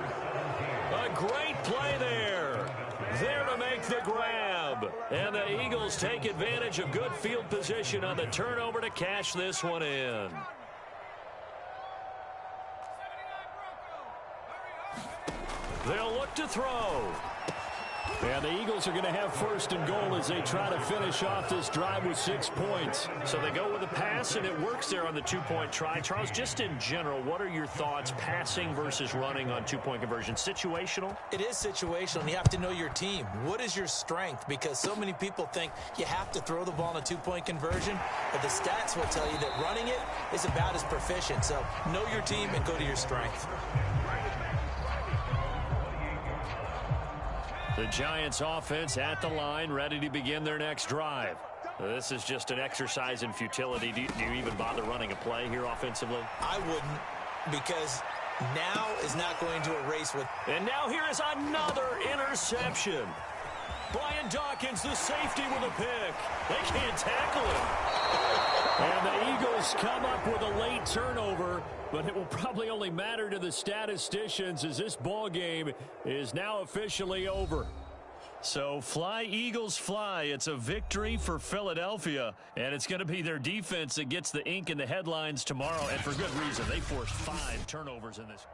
A great play there. There to make the grab. And the Eagles take advantage of good field position on the turnover to cash this one in. They'll look to throw. And the Eagles are going to have first and goal as they try to finish off this drive with 6 points. So they go with a pass, and it works there on the two-point try. Charles, just in general, what are your thoughts passing versus running on two-point conversion? Situational? It is situational, and you have to know your team. What is your strength? Because so many people think you have to throw the ball in a two-point conversion, but the stats will tell you that running it is about as proficient. So know your team and go to your strength. The Giants offense at the line, ready to begin their next drive. This is just an exercise in futility. Do you even bother running a play here offensively? I wouldn't, because now is not going to erase what. And now here is another interception. Brian Dawkins, the safety, with a pick. They can't tackle him. And the Eagles come up with a late turnover, but it will probably only matter to the statisticians as this ball game is now officially over. So fly, Eagles, fly. It's a victory for Philadelphia, and it's going to be their defense that gets the ink in the headlines tomorrow, and for good reason. They forced 5 turnovers in this.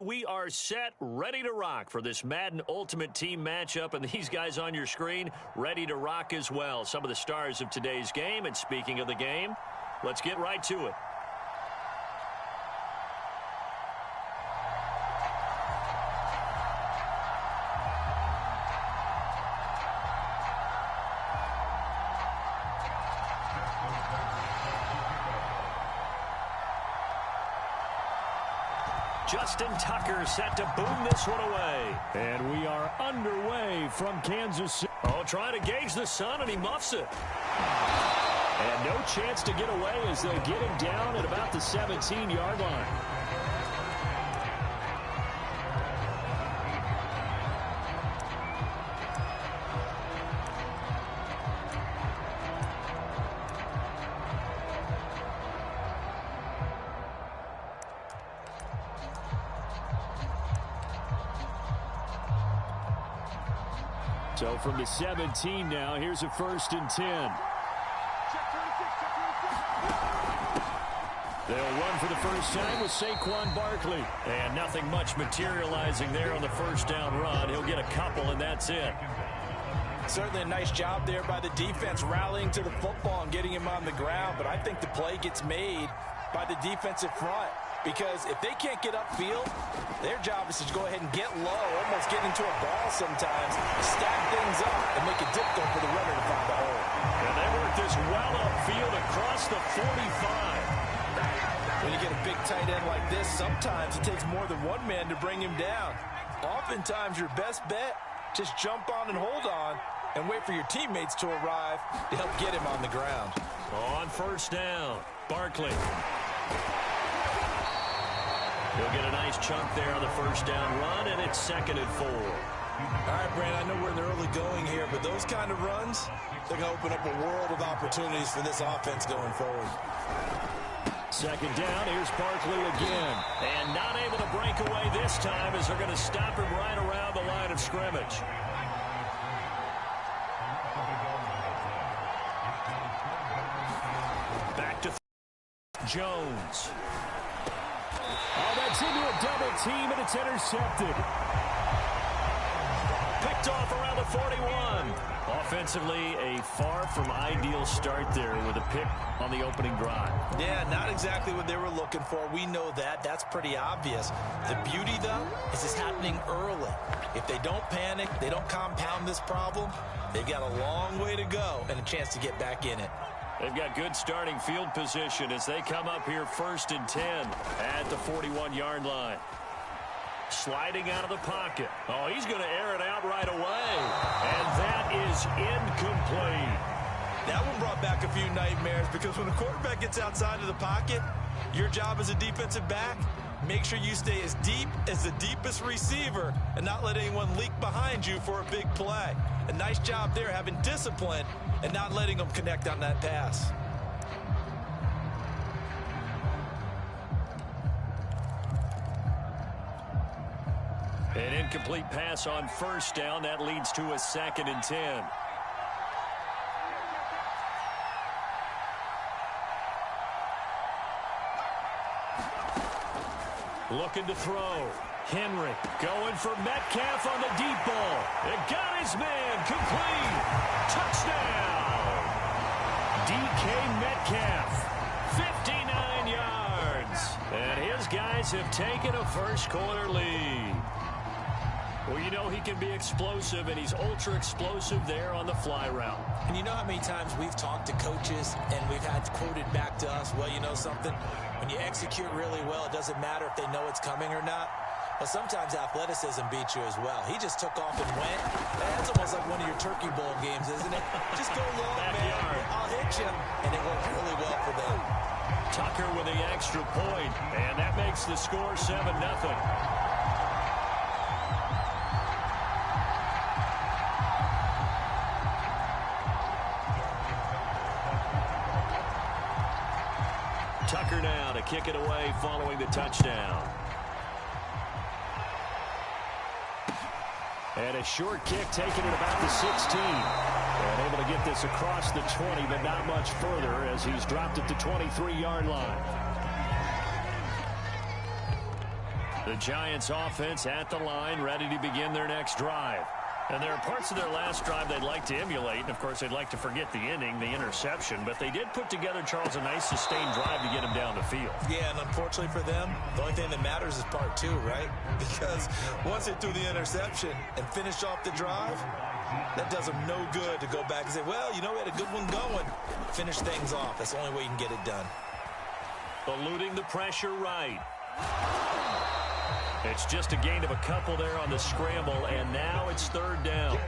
we are set, ready to rock for this Madden Ultimate Team matchup, and these guys on your screen ready to rock as well. Some of the stars of today's game, and speaking of the game, let's get right to it. Justin Tucker set to boom this one away. And we are underway from Kansas City. Oh, trying to gauge the sun, and he muffs it. And no chance to get away as they get him down at about the 17-yard line. So from the 17 now, here's a 1st and 10. They'll run for the first time with Saquon Barkley. And nothing much materializing there on the first down run. He'll get a couple, and that's it. Certainly a nice job there by the defense rallying to the football and getting him on the ground. But I think the play gets made by the defensive front. Because if they can't get upfield, their job is to go ahead and get low, almost get into a ball sometimes, stack things up, and make it difficult for the runner to find the hole. And they work this well upfield across the 45. When you get a big tight end like this, sometimes it takes more than one man to bring him down. Oftentimes, your best bet, just jump on and hold on and wait for your teammates to arrive to help get him on the ground. On first down, Barkley. He'll get a nice chunk there on the first down run, and it's 2nd and 4. All right, Brandon, I know we're in the early going here, but those kind of runs, they're going to open up a world of opportunities for this offense going forward. 2nd down, here's Barkley again. And not able to break away this time as they're going to stop him right around the line of scrimmage. Back to Jones. Oh, that's into a double team, and it's intercepted. Picked off around the 41. Offensively, a far from ideal start there with a pick on the opening drive. Yeah, not exactly what they were looking for. We know that. That's pretty obvious. The beauty, though, is it's happening early. If they don't panic, they don't compound this problem, they've got a long way to go and a chance to get back in it. They've got good starting field position as they come up here 1st and 10 at the 41-yard line. Sliding out of the pocket. Oh, he's going to air it out right away. And that is incomplete. That one brought back a few nightmares because when the quarterback gets outside of the pocket, your job as a defensive back, make sure you stay as deep as the deepest receiver and not let anyone leak behind you for a big play. A nice job there having discipline and not letting them connect on that pass. An incomplete pass on first down. That leads to a 2nd and 10. Looking to throw. Henry going for Metcalf on the deep ball. It got his man. Complete. Touchdown. DK Metcalf. 59 yards. And his guys have taken a first-quarter lead. Well, you know he can be explosive, and he's ultra-explosive there on the fly route. And you know how many times we've talked to coaches and we've had quoted back to us, well, you know something? When you execute really well, it doesn't matter if they know it's coming or not. But sometimes athleticism beats you as well. He just took off and went. That's almost like one of your Turkey Bowl games, isn't it? Just go long, man. I'll hit you. And it worked really well for them. Tucker with the extra point, and that makes the score 7-0. Tucker now to kick it away following the touchdown. And a short kick taken at about the 16. And able to get this across the 20, but not much further as he's dropped at the 23-yard line. The Giants offense at the line, ready to begin their next drive. And there are parts of their last drive they'd like to emulate. And, of course, they'd like to forget the inning, the interception. But they did put together, Charles, a nice sustained drive to get him down the field. Yeah, and unfortunately for them, the only thing that matters is part two, right? Because once they threw the interception and finished off the drive, that does them no good to go back and say, well, you know, we had a good one going. Finish things off. That's the only way you can get it done. Eluding the pressure right. It's just a gain of a couple there on the scramble, and now it's third down.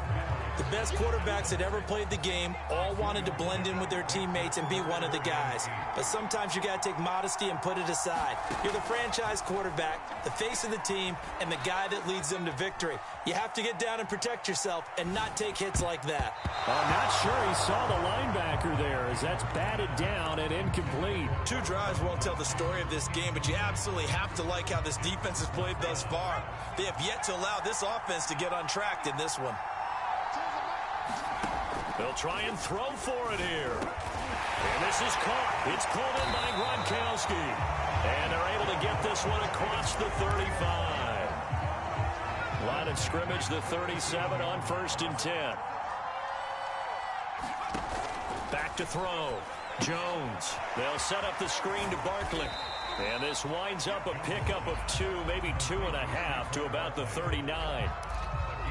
The best quarterbacks that ever played the game all wanted to blend in with their teammates and be one of the guys. But sometimes you got to take modesty and put it aside. You're the franchise quarterback, the face of the team, and the guy that leads them to victory. You have to get down and protect yourself and not take hits like that. I'm not sure he saw the linebacker there as that's batted down and incomplete. Two drives won't tell the story of this game, but you absolutely have to like how this defense has played thus far. They have yet to allow this offense to get untracked in this one. They'll try and throw for it here. And this is caught. It's pulled in by Gronkowski. And they're able to get this one across the 35. Line of scrimmage, the 37 on 1st and 10. Back to throw. Jones. They'll set up the screen to Barkley. And this winds up a pickup of 2, maybe 2.5 to about the 39.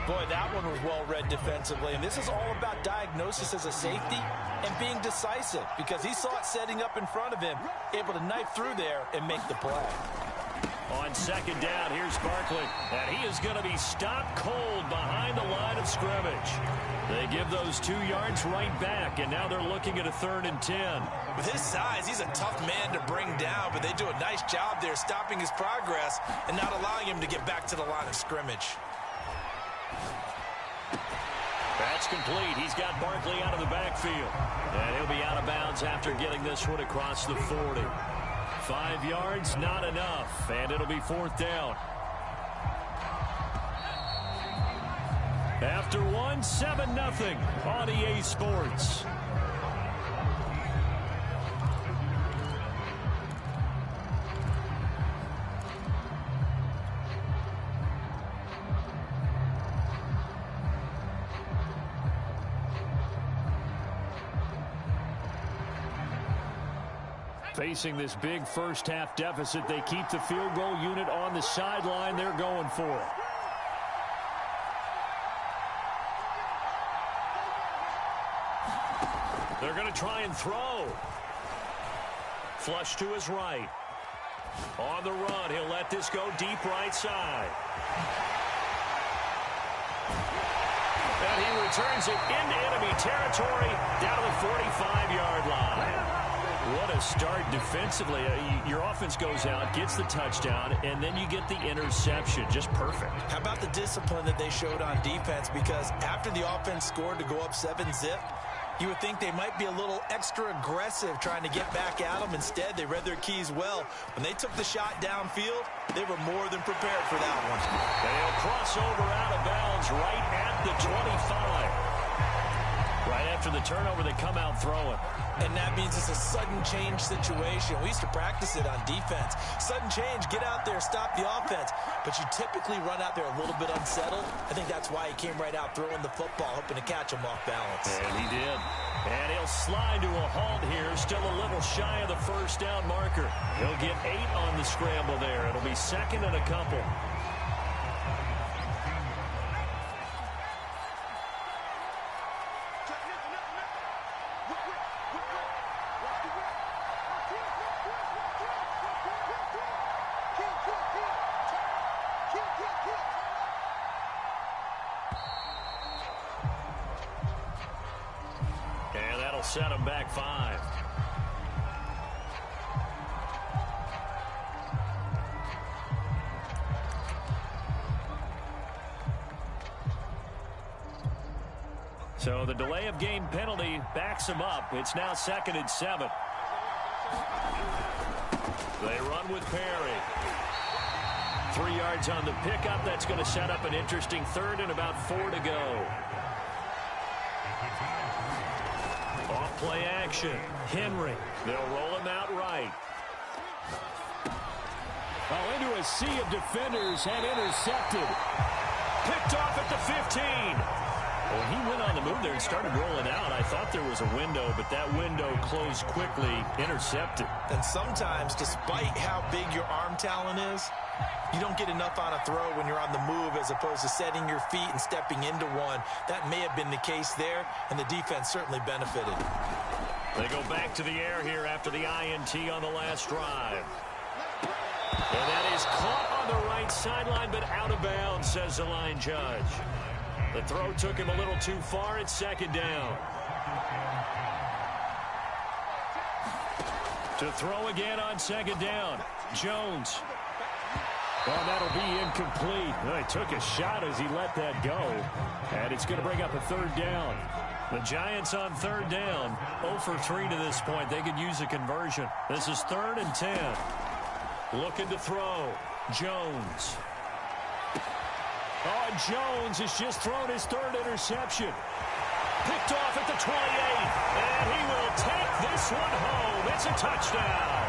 Boy, that one was well read defensively, and this is all about diagnosis as a safety and being decisive because he saw it setting up in front of him, able to knife through there and make the play. On second down, here's Barkley, and he is going to be stopped cold behind the line of scrimmage. They give those 2 yards right back, and now they're looking at a 3rd and 10. With his size, he's a tough man to bring down, but they do a nice job there stopping his progress and not allowing him to get back to the line of scrimmage. That's complete. He's got Barkley out of the backfield. And he'll be out of bounds after getting this one across the 40. 5 yards, not enough. And it'll be 4th down. After one, 7-0 on EA Sports. Facing this big first-half deficit, they keep the field goal unit on the sideline. They're going for it. They're going to try and throw. Flush to his right. On the run, he'll let this go deep right side. And he returns it into enemy territory down to the 45-yard line. What a start defensively. Your offense goes out, gets the touchdown, and then you get the interception. Just perfect. How about the discipline that they showed on defense? Because after the offense scored to go up 7-zip, you would think they might be a little extra aggressive trying to get back at them. Instead, they read their keys well. When they took the shot downfield, they were more than prepared for that one. They'll cross over out of bounds right at the 25. Right after the turnover, they come out throwing. And that means it's a sudden change situation. We used to practice it on defense. Sudden change, get out there, stop the offense. But you typically run out there a little bit unsettled. I think that's why he came right out throwing the football, hoping to catch him off balance. And he did. And he'll slide to a halt here, still a little shy of the first down marker. He'll get 8 on the scramble there. It'll be 2nd and a couple. Set him back 5. So the delay of game penalty backs him up. It's now 2nd and 7. They run with Perry. 3 yards on the pickup. That's going to set up an interesting 3rd and about 4 to go. Play action. Henry. They'll roll him out right. Oh, into a sea of defenders and intercepted. Picked off at the 15. When he went on the move there and started rolling out, I thought there was a window, but that window closed quickly, intercepted. And sometimes, despite how big your arm talent is, you don't get enough on a throw when you're on the move as opposed to setting your feet and stepping into one. That may have been the case there, and the defense certainly benefited. They go back to the air here after the INT on the last drive. And that is caught on the right sideline, but out of bounds, says the line judge. The throw took him a little too far. It's second down. To throw again on second down. Jones. Well, that'll be incomplete. Well, he took a shot as he let that go. And it's going to bring up a third down. The Giants on third down. 0 for 3 to this point. They could use a conversion. This is 3rd and 10. Looking to throw. Jones. Oh, and Jones has just thrown his 3rd interception. Picked off at the 28. And he will take this one home. It's a touchdown.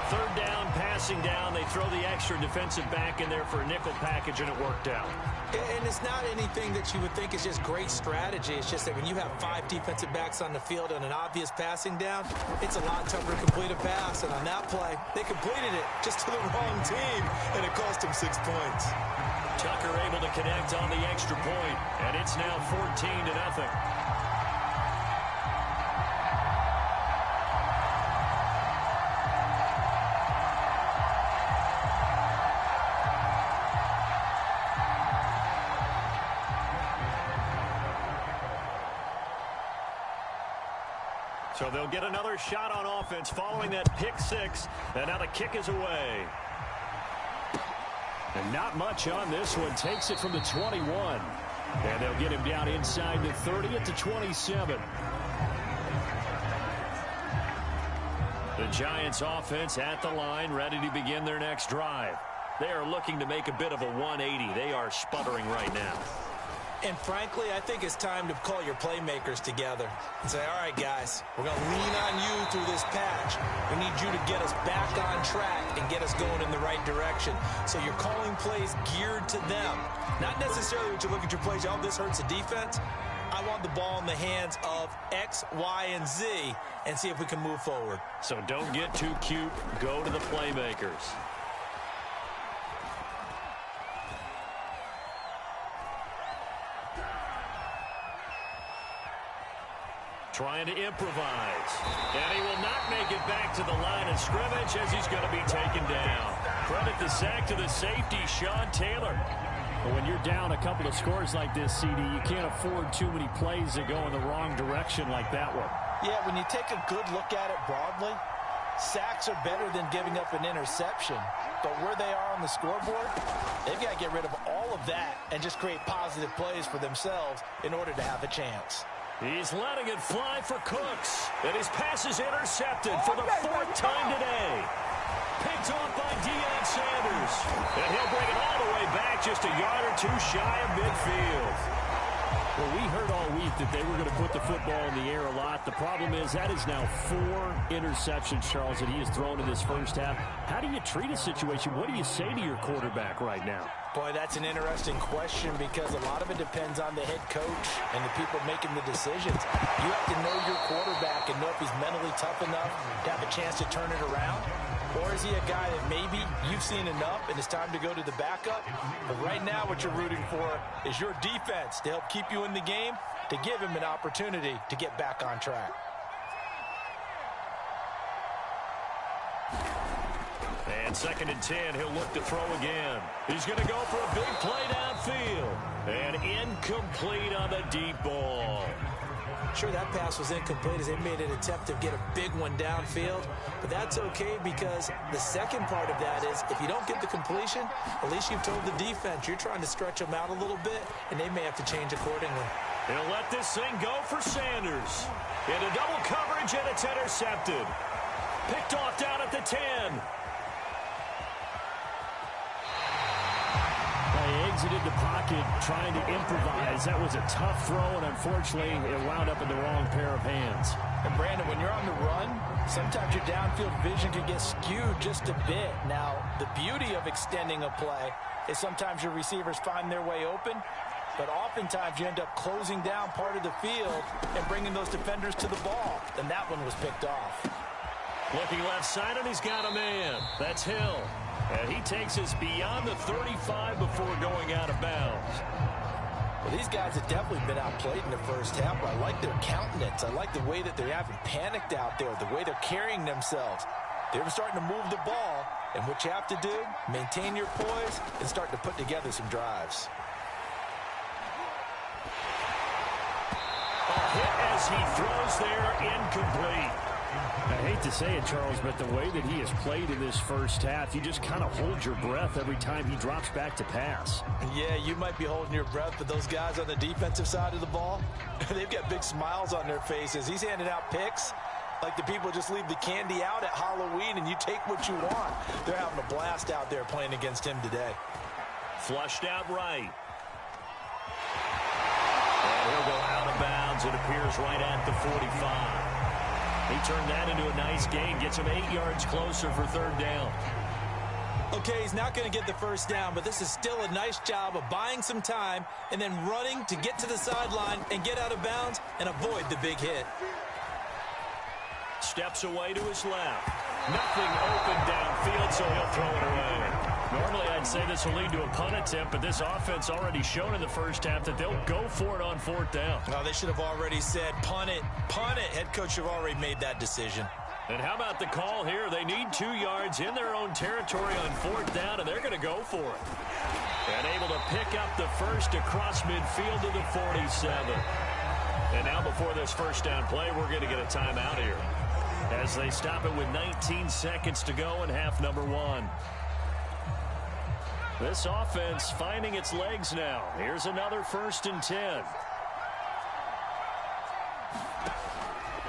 3rd down, passing down. They throw the extra defensive back in there for a nickel package, and it worked out. And it's not anything that you would think is just great strategy. It's just that when you have 5 defensive backs on the field and an obvious passing down, it's a lot tougher to complete a pass. And on that play, they completed it just to the wrong team, and it cost them 6 points. Tucker able to connect on the extra point, and it's now 14-0. So they'll get another shot on offense following that pick 6. And now the kick is away. And not much on this one. Takes it from the 21. And they'll get him down inside the 30 at the 27. The Giants offense at the line, ready to begin their next drive. They are looking to make a bit of a 180. They are sputtering right now. And frankly, I think it's time to call your playmakers together and say, all right, guys, we're going to lean on you through this patch. We need you to get us back on track and get us going in the right direction. So you're calling plays geared to them. Not necessarily what you look at your plays, oh, this hurts the defense. I want the ball in the hands of X, Y, and Z and see if we can move forward. So don't get too cute. Go to the playmakers. Trying to improvise. And he will not make it back to the line of scrimmage as he's going to be taken down. Credit the sack to the safety, Sean Taylor. Well, when you're down a couple of scores like this, CD, you can't afford too many plays that go in the wrong direction like that one. Yeah, when you take a good look at it broadly, sacks are better than giving up an interception. But where they are on the scoreboard, they've got to get rid of all of that and just create positive plays for themselves in order to have a chance. He's letting it fly for Cooks. And his pass is intercepted for the 4th time today. Picked off by Deion Sanders. And he'll bring it all the way back just a yard or 2 shy of midfield. Well, we heard all week that they were going to put the football in the air a lot. The problem is that is now 4 interceptions, Charles, that he has thrown in this first half. How do you treat a situation? What do you say to your quarterback right now? Boy, that's an interesting question because a lot of it depends on the head coach and the people making the decisions. You have to know your quarterback and know if he's mentally tough enough to have a chance to turn it around. Or is he a guy that maybe you've seen enough and it's time to go to the backup? But right now what you're rooting for is your defense to help keep you in the game, to give him an opportunity to get back on track. And 2nd and 10, he'll look to throw again. He's going to go for a big play downfield. And incomplete on the deep ball. Sure, that pass was incomplete as they made an attempt to get a big one downfield. But that's okay because the second part of that is if you don't get the completion, at least you've told the defense you're trying to stretch them out a little bit, and they may have to change accordingly. He'll let this thing go for Sanders. Into double coverage, and it's intercepted. Picked off down at the 10. Eggs exited the pocket trying to improvise. That was a tough throw, and unfortunately, it wound up in the wrong pair of hands. And Brandon, when you're on the run, sometimes your downfield vision can get skewed just a bit. Now, the beauty of extending a play is sometimes your receivers find their way open, but oftentimes you end up closing down part of the field and bringing those defenders to the ball. And that one was picked off. Looking left side, and he's got a man. That's Hill. And he takes us beyond the 35 before going out of bounds. Well, these guys have definitely been outplayed in the first half, but I like their countenance. I like the way that they haven't panicked out there, the way they're carrying themselves. They were starting to move the ball, and what you have to do, maintain your poise and start to put together some drives. A hit as he throws there, incomplete. I hate to say it, Charles, but the way that he has played in this first half, you just kind of hold your breath every time he drops back to pass. Yeah, you might be holding your breath, but those guys on the defensive side of the ball, they've got big smiles on their faces. He's handing out picks like the people just leave the candy out at Halloween and you take what you want. They're having a blast out there playing against him today. Flushed out right. And he'll go out of bounds. It appears right at the 45. He turned that into a nice gain, gets him 8 yards closer for third down. Okay, he's not going to get the first down, but this is still a nice job of buying some time and then running to get to the sideline and get out of bounds and avoid the big hit. Steps away to his left. Nothing open downfield, so he'll throw it away. Normally, I'd say this will lead to a punt attempt, but this offense already shown in the first half that they'll go for it on fourth down. Oh, they should have already said, punt it, punt it. Head coach should have already made that decision. And how about the call here? They need 2 yards in their own territory on fourth down, and they're going to go for it. And able to pick up the first across midfield to the 47. And now before this first down play, we're going to get a timeout here, as they stop it with 19 seconds to go in half number 1. This offense finding its legs now. Here's another 1st and 10.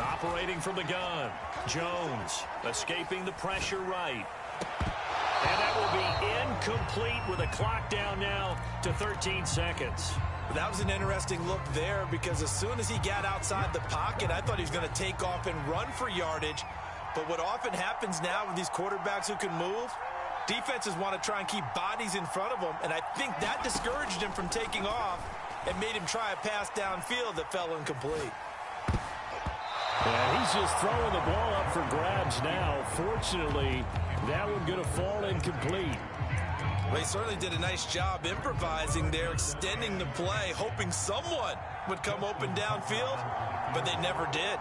Operating from the gun. Jones escaping the pressure right. And that will be incomplete with a clock down now to 13 seconds. That was an interesting look there because as soon as he got outside the pocket, I thought he was going to take off and run for yardage. But what often happens now with these quarterbacks who can move, defenses want to try and keep bodies in front of them, and I think that discouraged him from taking off and made him try a pass downfield that fell incomplete. Yeah, he's just throwing the ball up for grabs now. Fortunately, that one going to fall incomplete. Well, he certainly did a nice job improvising there, extending the play, hoping someone would come open downfield, but they never did.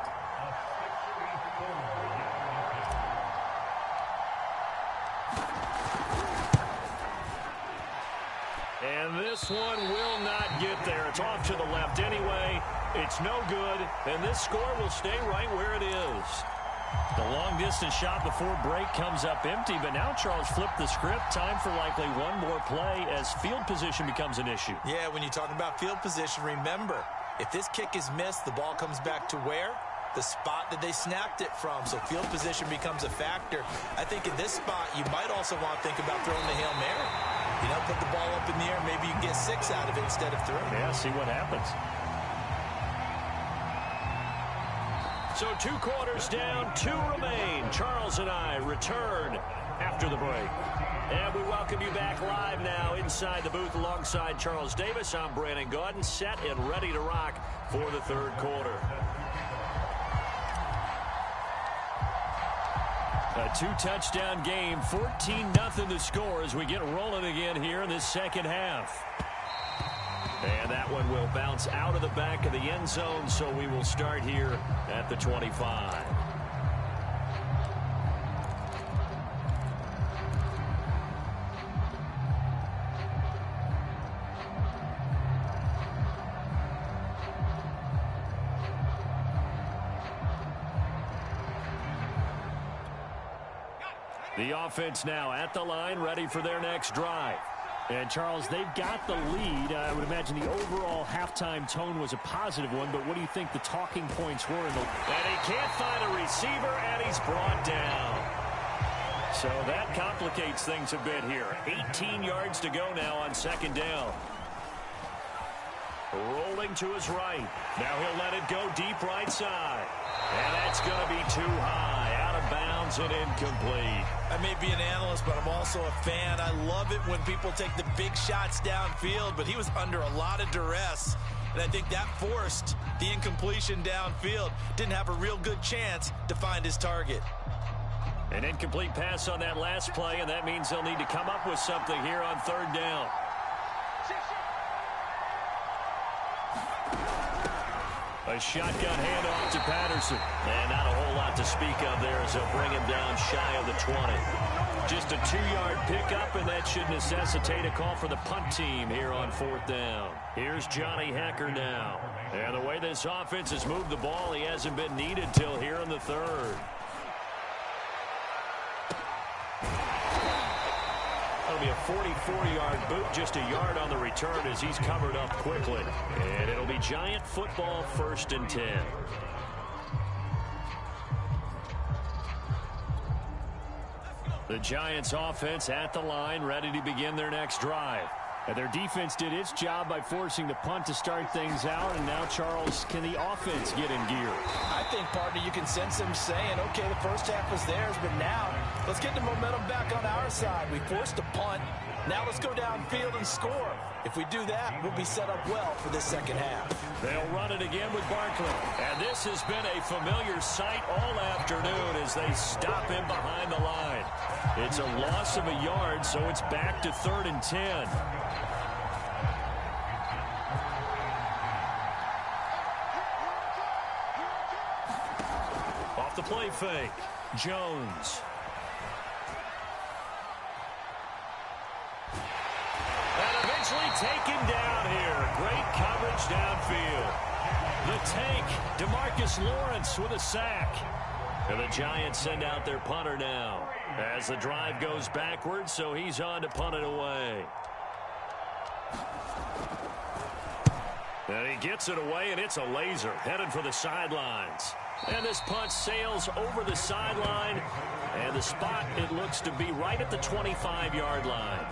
And this one will not get there. It's off to the left anyway. It's no good, and this score will stay right where it is. The long-distance shot before break comes up empty, but now Charles flipped the script. Time for likely one more play as field position becomes an issue. Yeah, when you talk about field position, remember, if this kick is missed, the ball comes back to where? The spot that they snapped it from. So field position becomes a factor. I think in this spot, you might also want to think about throwing the Hail Mary. You know, put the ball up in the air. Maybe you can get 6 out of it instead of 3. Yeah, see what happens. So 2 quarters down, 2 remain. Charles and I return after the break. And we welcome you back live now inside the booth alongside Charles Davis. I'm Brandon Gaudin, set and ready to rock for the third quarter. A 2-touchdown game, 14-0 the score as we get rolling again here in this second half. And that one will bounce out of the back of the end zone, so we will start here at the 25. The offense now at the line, ready for their next drive. And, Charles, they've got the lead. I would imagine the overall halftime tone was a positive one, but what do you think the talking points were? And he can't find a receiver, and he's brought down. So that complicates things a bit here. 18 yards to go now on second down. Rolling to his right. Now he'll let it go deep right side. And that's going to be too high. Out of bounds and incomplete. I may be an analyst, but I'm also a fan. I love it when people take the big shots downfield, but he was under a lot of duress. And I think that forced the incompletion downfield. Didn't have a real good chance to find his target. An incomplete pass on that last play, and that means they'll need to come up with something here on third down. A shotgun handoff to Patterson. And not a whole lot to speak of there as they'll bring him down shy of the 20. Just a 2-yard pickup, and that should necessitate a call for the punt team here on fourth down. Here's Johnny Hecker now. And the way this offense has moved the ball, he hasn't been needed till here in the third. That'll be a 44-yard boot, just a yard on the return as he's covered up quickly. And it'll be Giant football, 1st and 10. The Giants offense at the line, ready to begin their next drive. And their defense did its job by forcing the punt to start things out. And now, Charles, can the offense get in gear? I think, partner, you can sense them saying, okay, the first half was theirs, but now let's get the momentum back on our side. We forced a punt. Now let's go downfield and score. If we do that, we'll be set up well for this second half. They'll run it again with Barkley. And this has been a familiar sight all afternoon as they stop him behind the line. It's a loss of a yard, so it's back to 3rd and 10. Off the play fake, Jones. And eventually taken down here. Great coverage downfield. The tank, DeMarcus Lawrence with a sack. And the Giants send out their punter now as the drive goes backwards, so he's on to punt it away. And he gets it away, and it's a laser headed for the sidelines. And this punt sails over the sideline, and the spot, it looks to be right at the 25-yard line.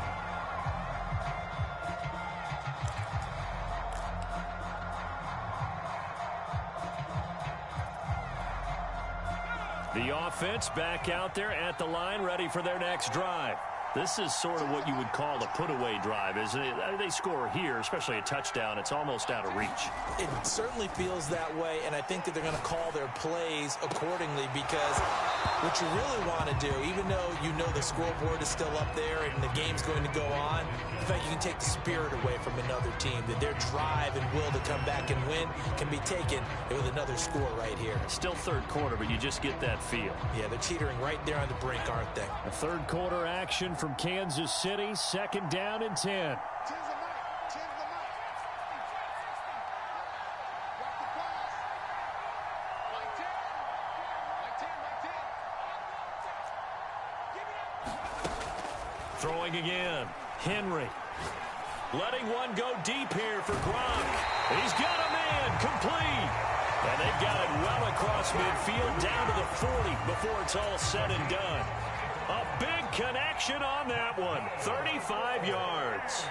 The offense back out there at the line, ready for their next drive. This is sort of what you would call a put-away drive, isn't it? They score here, especially a touchdown. It's almost out of reach. It certainly feels that way, and I think that they're going to call their plays accordingly because what you really want to do, even though you know the scoreboard is still up there and the game's going to go on, in fact, you can take the spirit away from another team, that their drive and will to come back and win can be taken with another score right here. Still third quarter, but you just get that feel. Yeah, they're teetering right there on the brink, aren't they? A third quarter action from Kansas City, 2nd down and 10. Throwing again, Henry. Letting one go deep here for Gronk. He's got a man, complete. And they've got it well across midfield, down to the 40 before it's all said and done. A big connection on that one, 35 yards.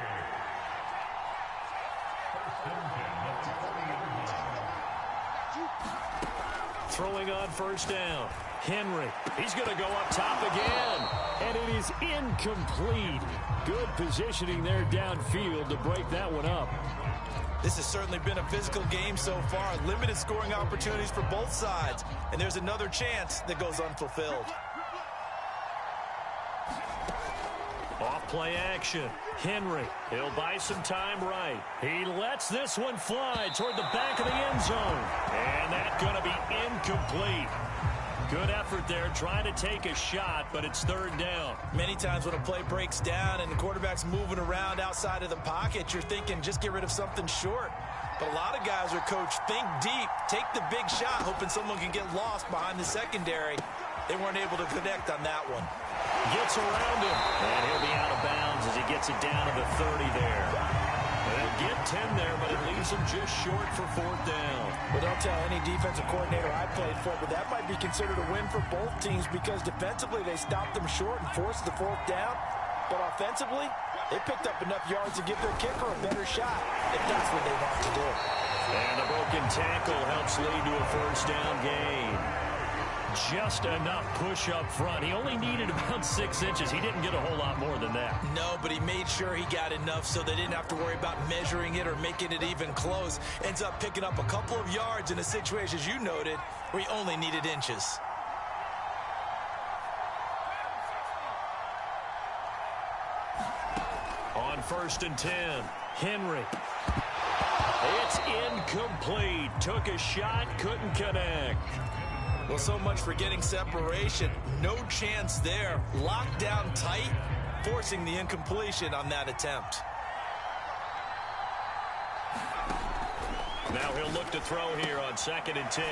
Throwing on 1st down, Henry. He's going to go up top again. And it is incomplete. Good positioning there downfield to break that one up. This has certainly been a physical game so far. Limited scoring opportunities for both sides. And there's another chance that goes unfulfilled. Off-play action. Henry, he'll buy some time right. He lets this one fly toward the back of the end zone. And that's going to be incomplete. Good effort there, trying to take a shot, but it's 3rd down. Many times when a play breaks down and the quarterback's moving around outside of the pocket, you're thinking just get rid of something short. But a lot of guys are coached, think deep, take the big shot, hoping someone can get lost behind the secondary. They weren't able to connect on that one. Gets around him, and he'll be out of bounds as he gets it down to the 30 there. They'll get 10 there, but it leaves them just short for 4th down. Well, don't tell any defensive coordinator I played for, but that might be considered a win for both teams because defensively they stopped them short and forced the 4th down. But offensively, they picked up enough yards to give their kicker a better shot if that's what they want to do. And the broken tackle helps lead to a 1st down gain. Just enough push up front. He only needed about 6 inches. He didn't get a whole lot more than that. No, but he made sure he got enough so they didn't have to worry about measuring it or making it even close. Ends up picking up a couple of yards in a situation, as you noted, where he only needed inches. On 1st and 10, Henry. It's incomplete. Took a shot, couldn't connect. Well, so much for getting separation. No chance there. Locked down tight, forcing the incompletion on that attempt. Now he'll look to throw here on 2nd and 10.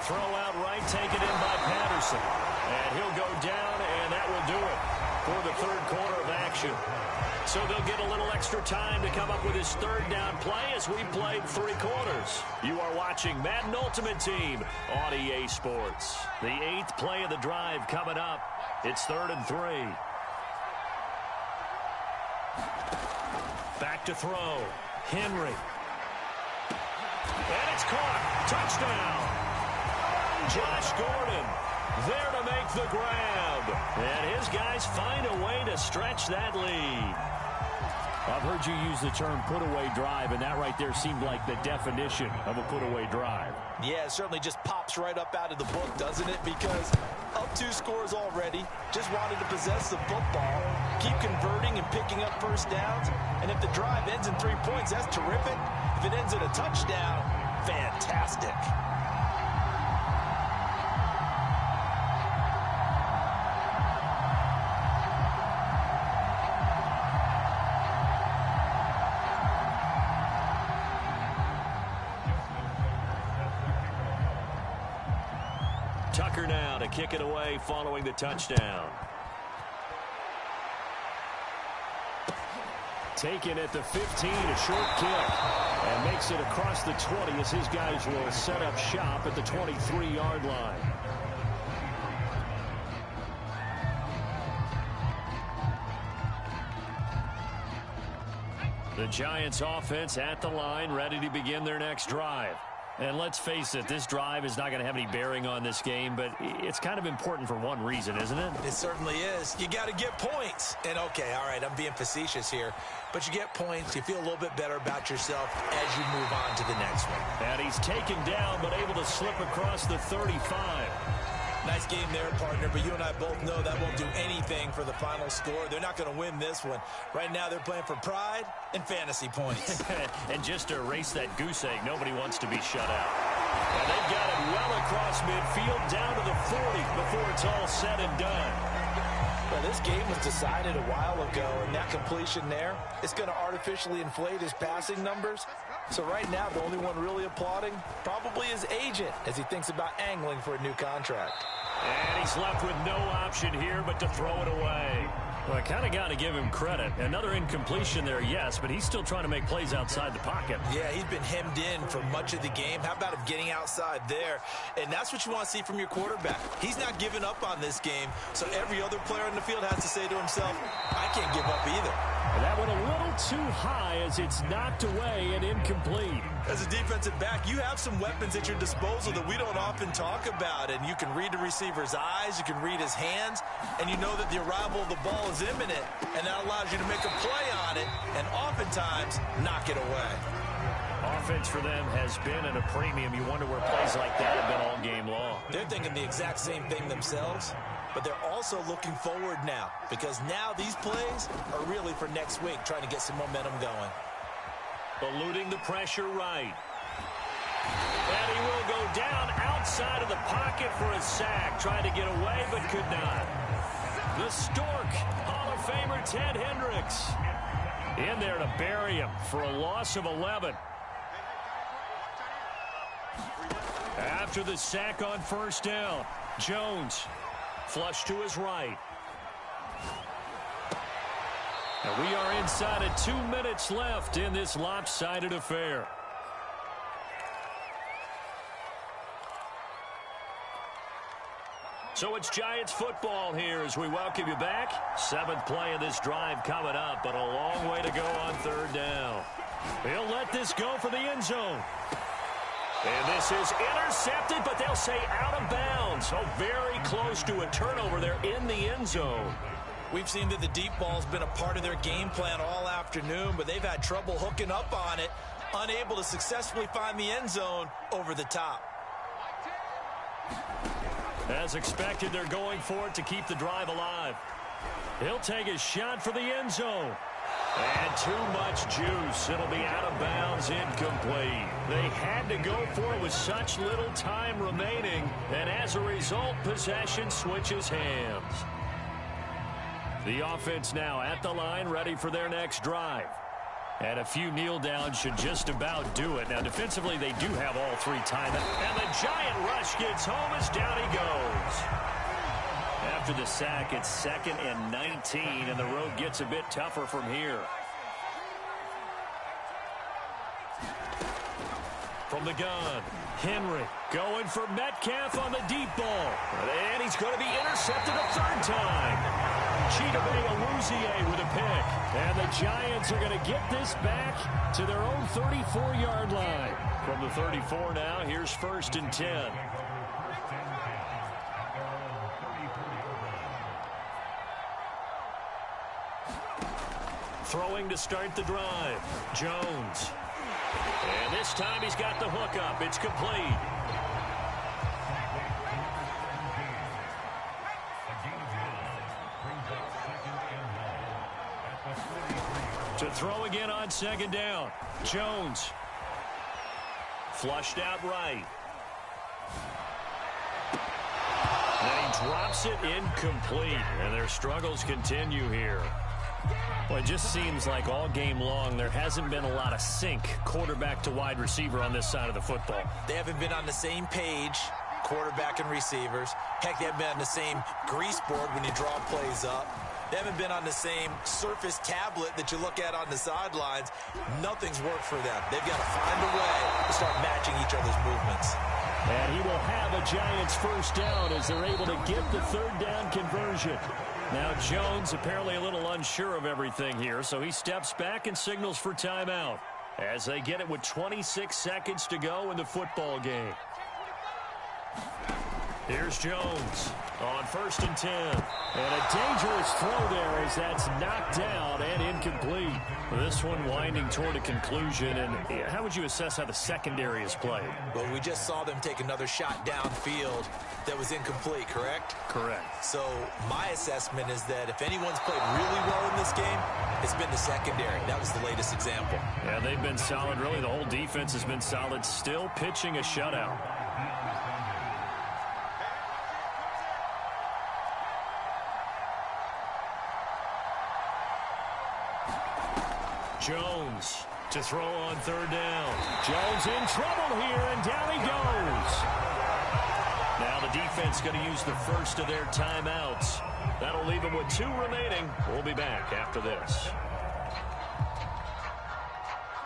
Throw out right, taken in by Patterson. And he'll go down, and that will do it for the 3rd quarter of action. So they'll get a little extra time to come up with his 3rd down play as we played 3 quarters. You are watching Madden Ultimate Team on EA Sports. The 8th play of the drive coming up. It's 3rd and 3. Back to throw. Henry. And it's caught. Touchdown. Josh Gordon there to make the grab. And his guys find a way to stretch that lead. I've heard you use the term put-away drive, and that right there seemed like the definition of a put-away drive. Yeah, it certainly just pops right up out of the book, doesn't it? Because up 2 scores already, just wanted to possess the football, keep converting and picking up 1st downs. And if the drive ends in 3 points, that's terrific. If it ends in a touchdown, fantastic. Tucker now to kick it away following the touchdown. Taken at the 15, a short kick. And makes it across the 20 as his guys will set up shop at the 23-yard line. The Giants offense at the line, ready to begin their next drive. And let's face it, this drive is not going to have any bearing on this game, but it's kind of important for one reason, isn't it? It certainly is. You got to get points. And, okay, all right, I'm being facetious here. But you get points, you feel a little bit better about yourself as you move on to the next one. And he's taken down, but able to slip across the 35. Nice game there, partner, but you and I both know that won't do anything for the final score. They're not going to win this one. Right now, they're playing for pride and fantasy points. And just to erase that goose egg, nobody wants to be shut out. And they've got it well across midfield, down to the 40 before it's all said and done. Well, this game was decided a while ago, and that completion there is going to artificially inflate his passing numbers. So right now, the only one really applauding probably his agent as he thinks about angling for a new contract. And he's left with no option here but to throw it away. Well, I kind of got to give him credit. Another incompletion there, yes, but he's still trying to make plays outside the pocket. Yeah, he's been hemmed in for much of the game. How about him getting outside there? And that's what you want to see from your quarterback. He's not giving up on this game, so every other player in the field has to say to himself, I can't give up either. That went a little too high as it's knocked away and incomplete. As a defensive back, you have some weapons at your disposal that we don't often talk about. And you can read the receiver's eyes, you can read his hands, and you know that the arrival of the ball is imminent. And that allows you to make a play on it and oftentimes knock it away. Offense for them has been at a premium. You wonder where plays like that have been all game long. They're thinking the exact same thing themselves. But they're also looking forward now because now these plays are really for next week, trying to get some momentum going. Eluding the pressure right. And he will go down outside of the pocket for a sack. Trying to get away but could not. The Stork, Hall of Famer Ted Hendricks. In there to bury him for a loss of 11. After the sack on first down, Jones. Flush to his right. And we are inside of 2 minutes left in this lopsided affair. So it's Giants football here as we welcome you back. 7th play of this drive coming up, but a long way to go on 3rd down. He'll let this go for the end zone. And this is intercepted, but they'll say out of bounds. So very close to a turnover there in the end zone. We've seen that the deep ball's been a part of their game plan all afternoon, but they've had trouble hooking up on it, unable to successfully find the end zone over the top. As expected, they're going for it to keep the drive alive. He'll take a shot for the end zone. And too much juice. It'll be out of bounds, incomplete. They had to go for it with such little time remaining, and as a result, possession switches hands. The offense now at the line, ready for their next drive. And a few kneel downs should just about do it. Now, defensively, they do have all 3 timeouts. And the giant rush gets home as down he goes. After the sack, it's 2nd and 19, and the road gets a bit tougher from here. From the gun, Henry going for Metcalf on the deep ball. And he's going to be intercepted a 3rd time. Chidobe Awuzie with a pick. And the Giants are going to get this back to their own 34-yard line. From the 34 now, here's 1st and 10. Throwing to start the drive. Jones. And this time he's got the hook up. It's complete. To throw again on 2nd down. Jones. Flushed out right. And he drops it incomplete. And their struggles continue here. Well, it just seems like all game long there hasn't been a lot of sync quarterback to wide receiver on this side of the football. They haven't been on the same page, quarterback and receivers. Heck, they haven't been on the same grease board when you draw plays up. They haven't been on the same surface tablet that you look at on the sidelines. Nothing's worked for them. They've got to find a way to start matching each other's movements. And he will have a Giants 1st down as they're able to get the 3rd down conversion. Now Jones apparently a little unsure of everything here, so he steps back and signals for timeout as they get it with 26 seconds to go in the football game. Here's Jones on 1st and 10. And a dangerous throw there as that's knocked down and incomplete. This one winding toward a conclusion. And how would you assess how the secondary has played? Well, we just saw them take another shot downfield that was incomplete, correct? Correct. So my assessment is that if anyone's played really well in this game, it's been the secondary. That was the latest example. Yeah, they've been solid. Really, the whole defense has been solid. Still pitching a shutout. Jones to throw on 3rd down. Jones in trouble here, and down he goes. Now the defense going to use the first of their timeouts. That'll leave them with 2 remaining. We'll be back after this.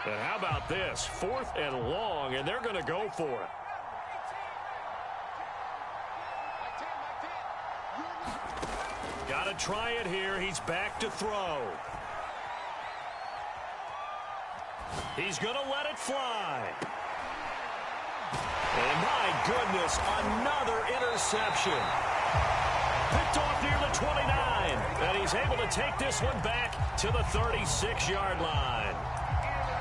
And how about this? 4th and long, and they're going to go for it. Got to try it here. He's back to throw. He's going to let it fly. And my goodness, another interception. Picked off near the 29. And he's able to take this one back to the 36-yard line.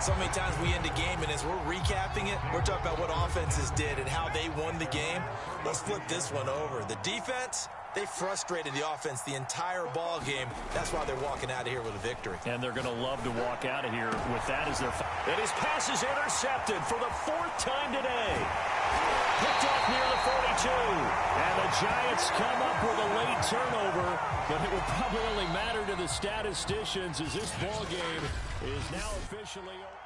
So many times we end a game, and as we're recapping it, we're talking about what offenses did and how they won the game. Let's flip this one over. The defense, they frustrated the offense the entire ball game. That's why they're walking out of here with a victory. And they're going to love to walk out of here with that as their... And his pass is intercepted for the 4th time today. Picked off near the 42. And the Giants come up with a late turnover, but it will probably only matter to the statisticians as this ball game is now officially over.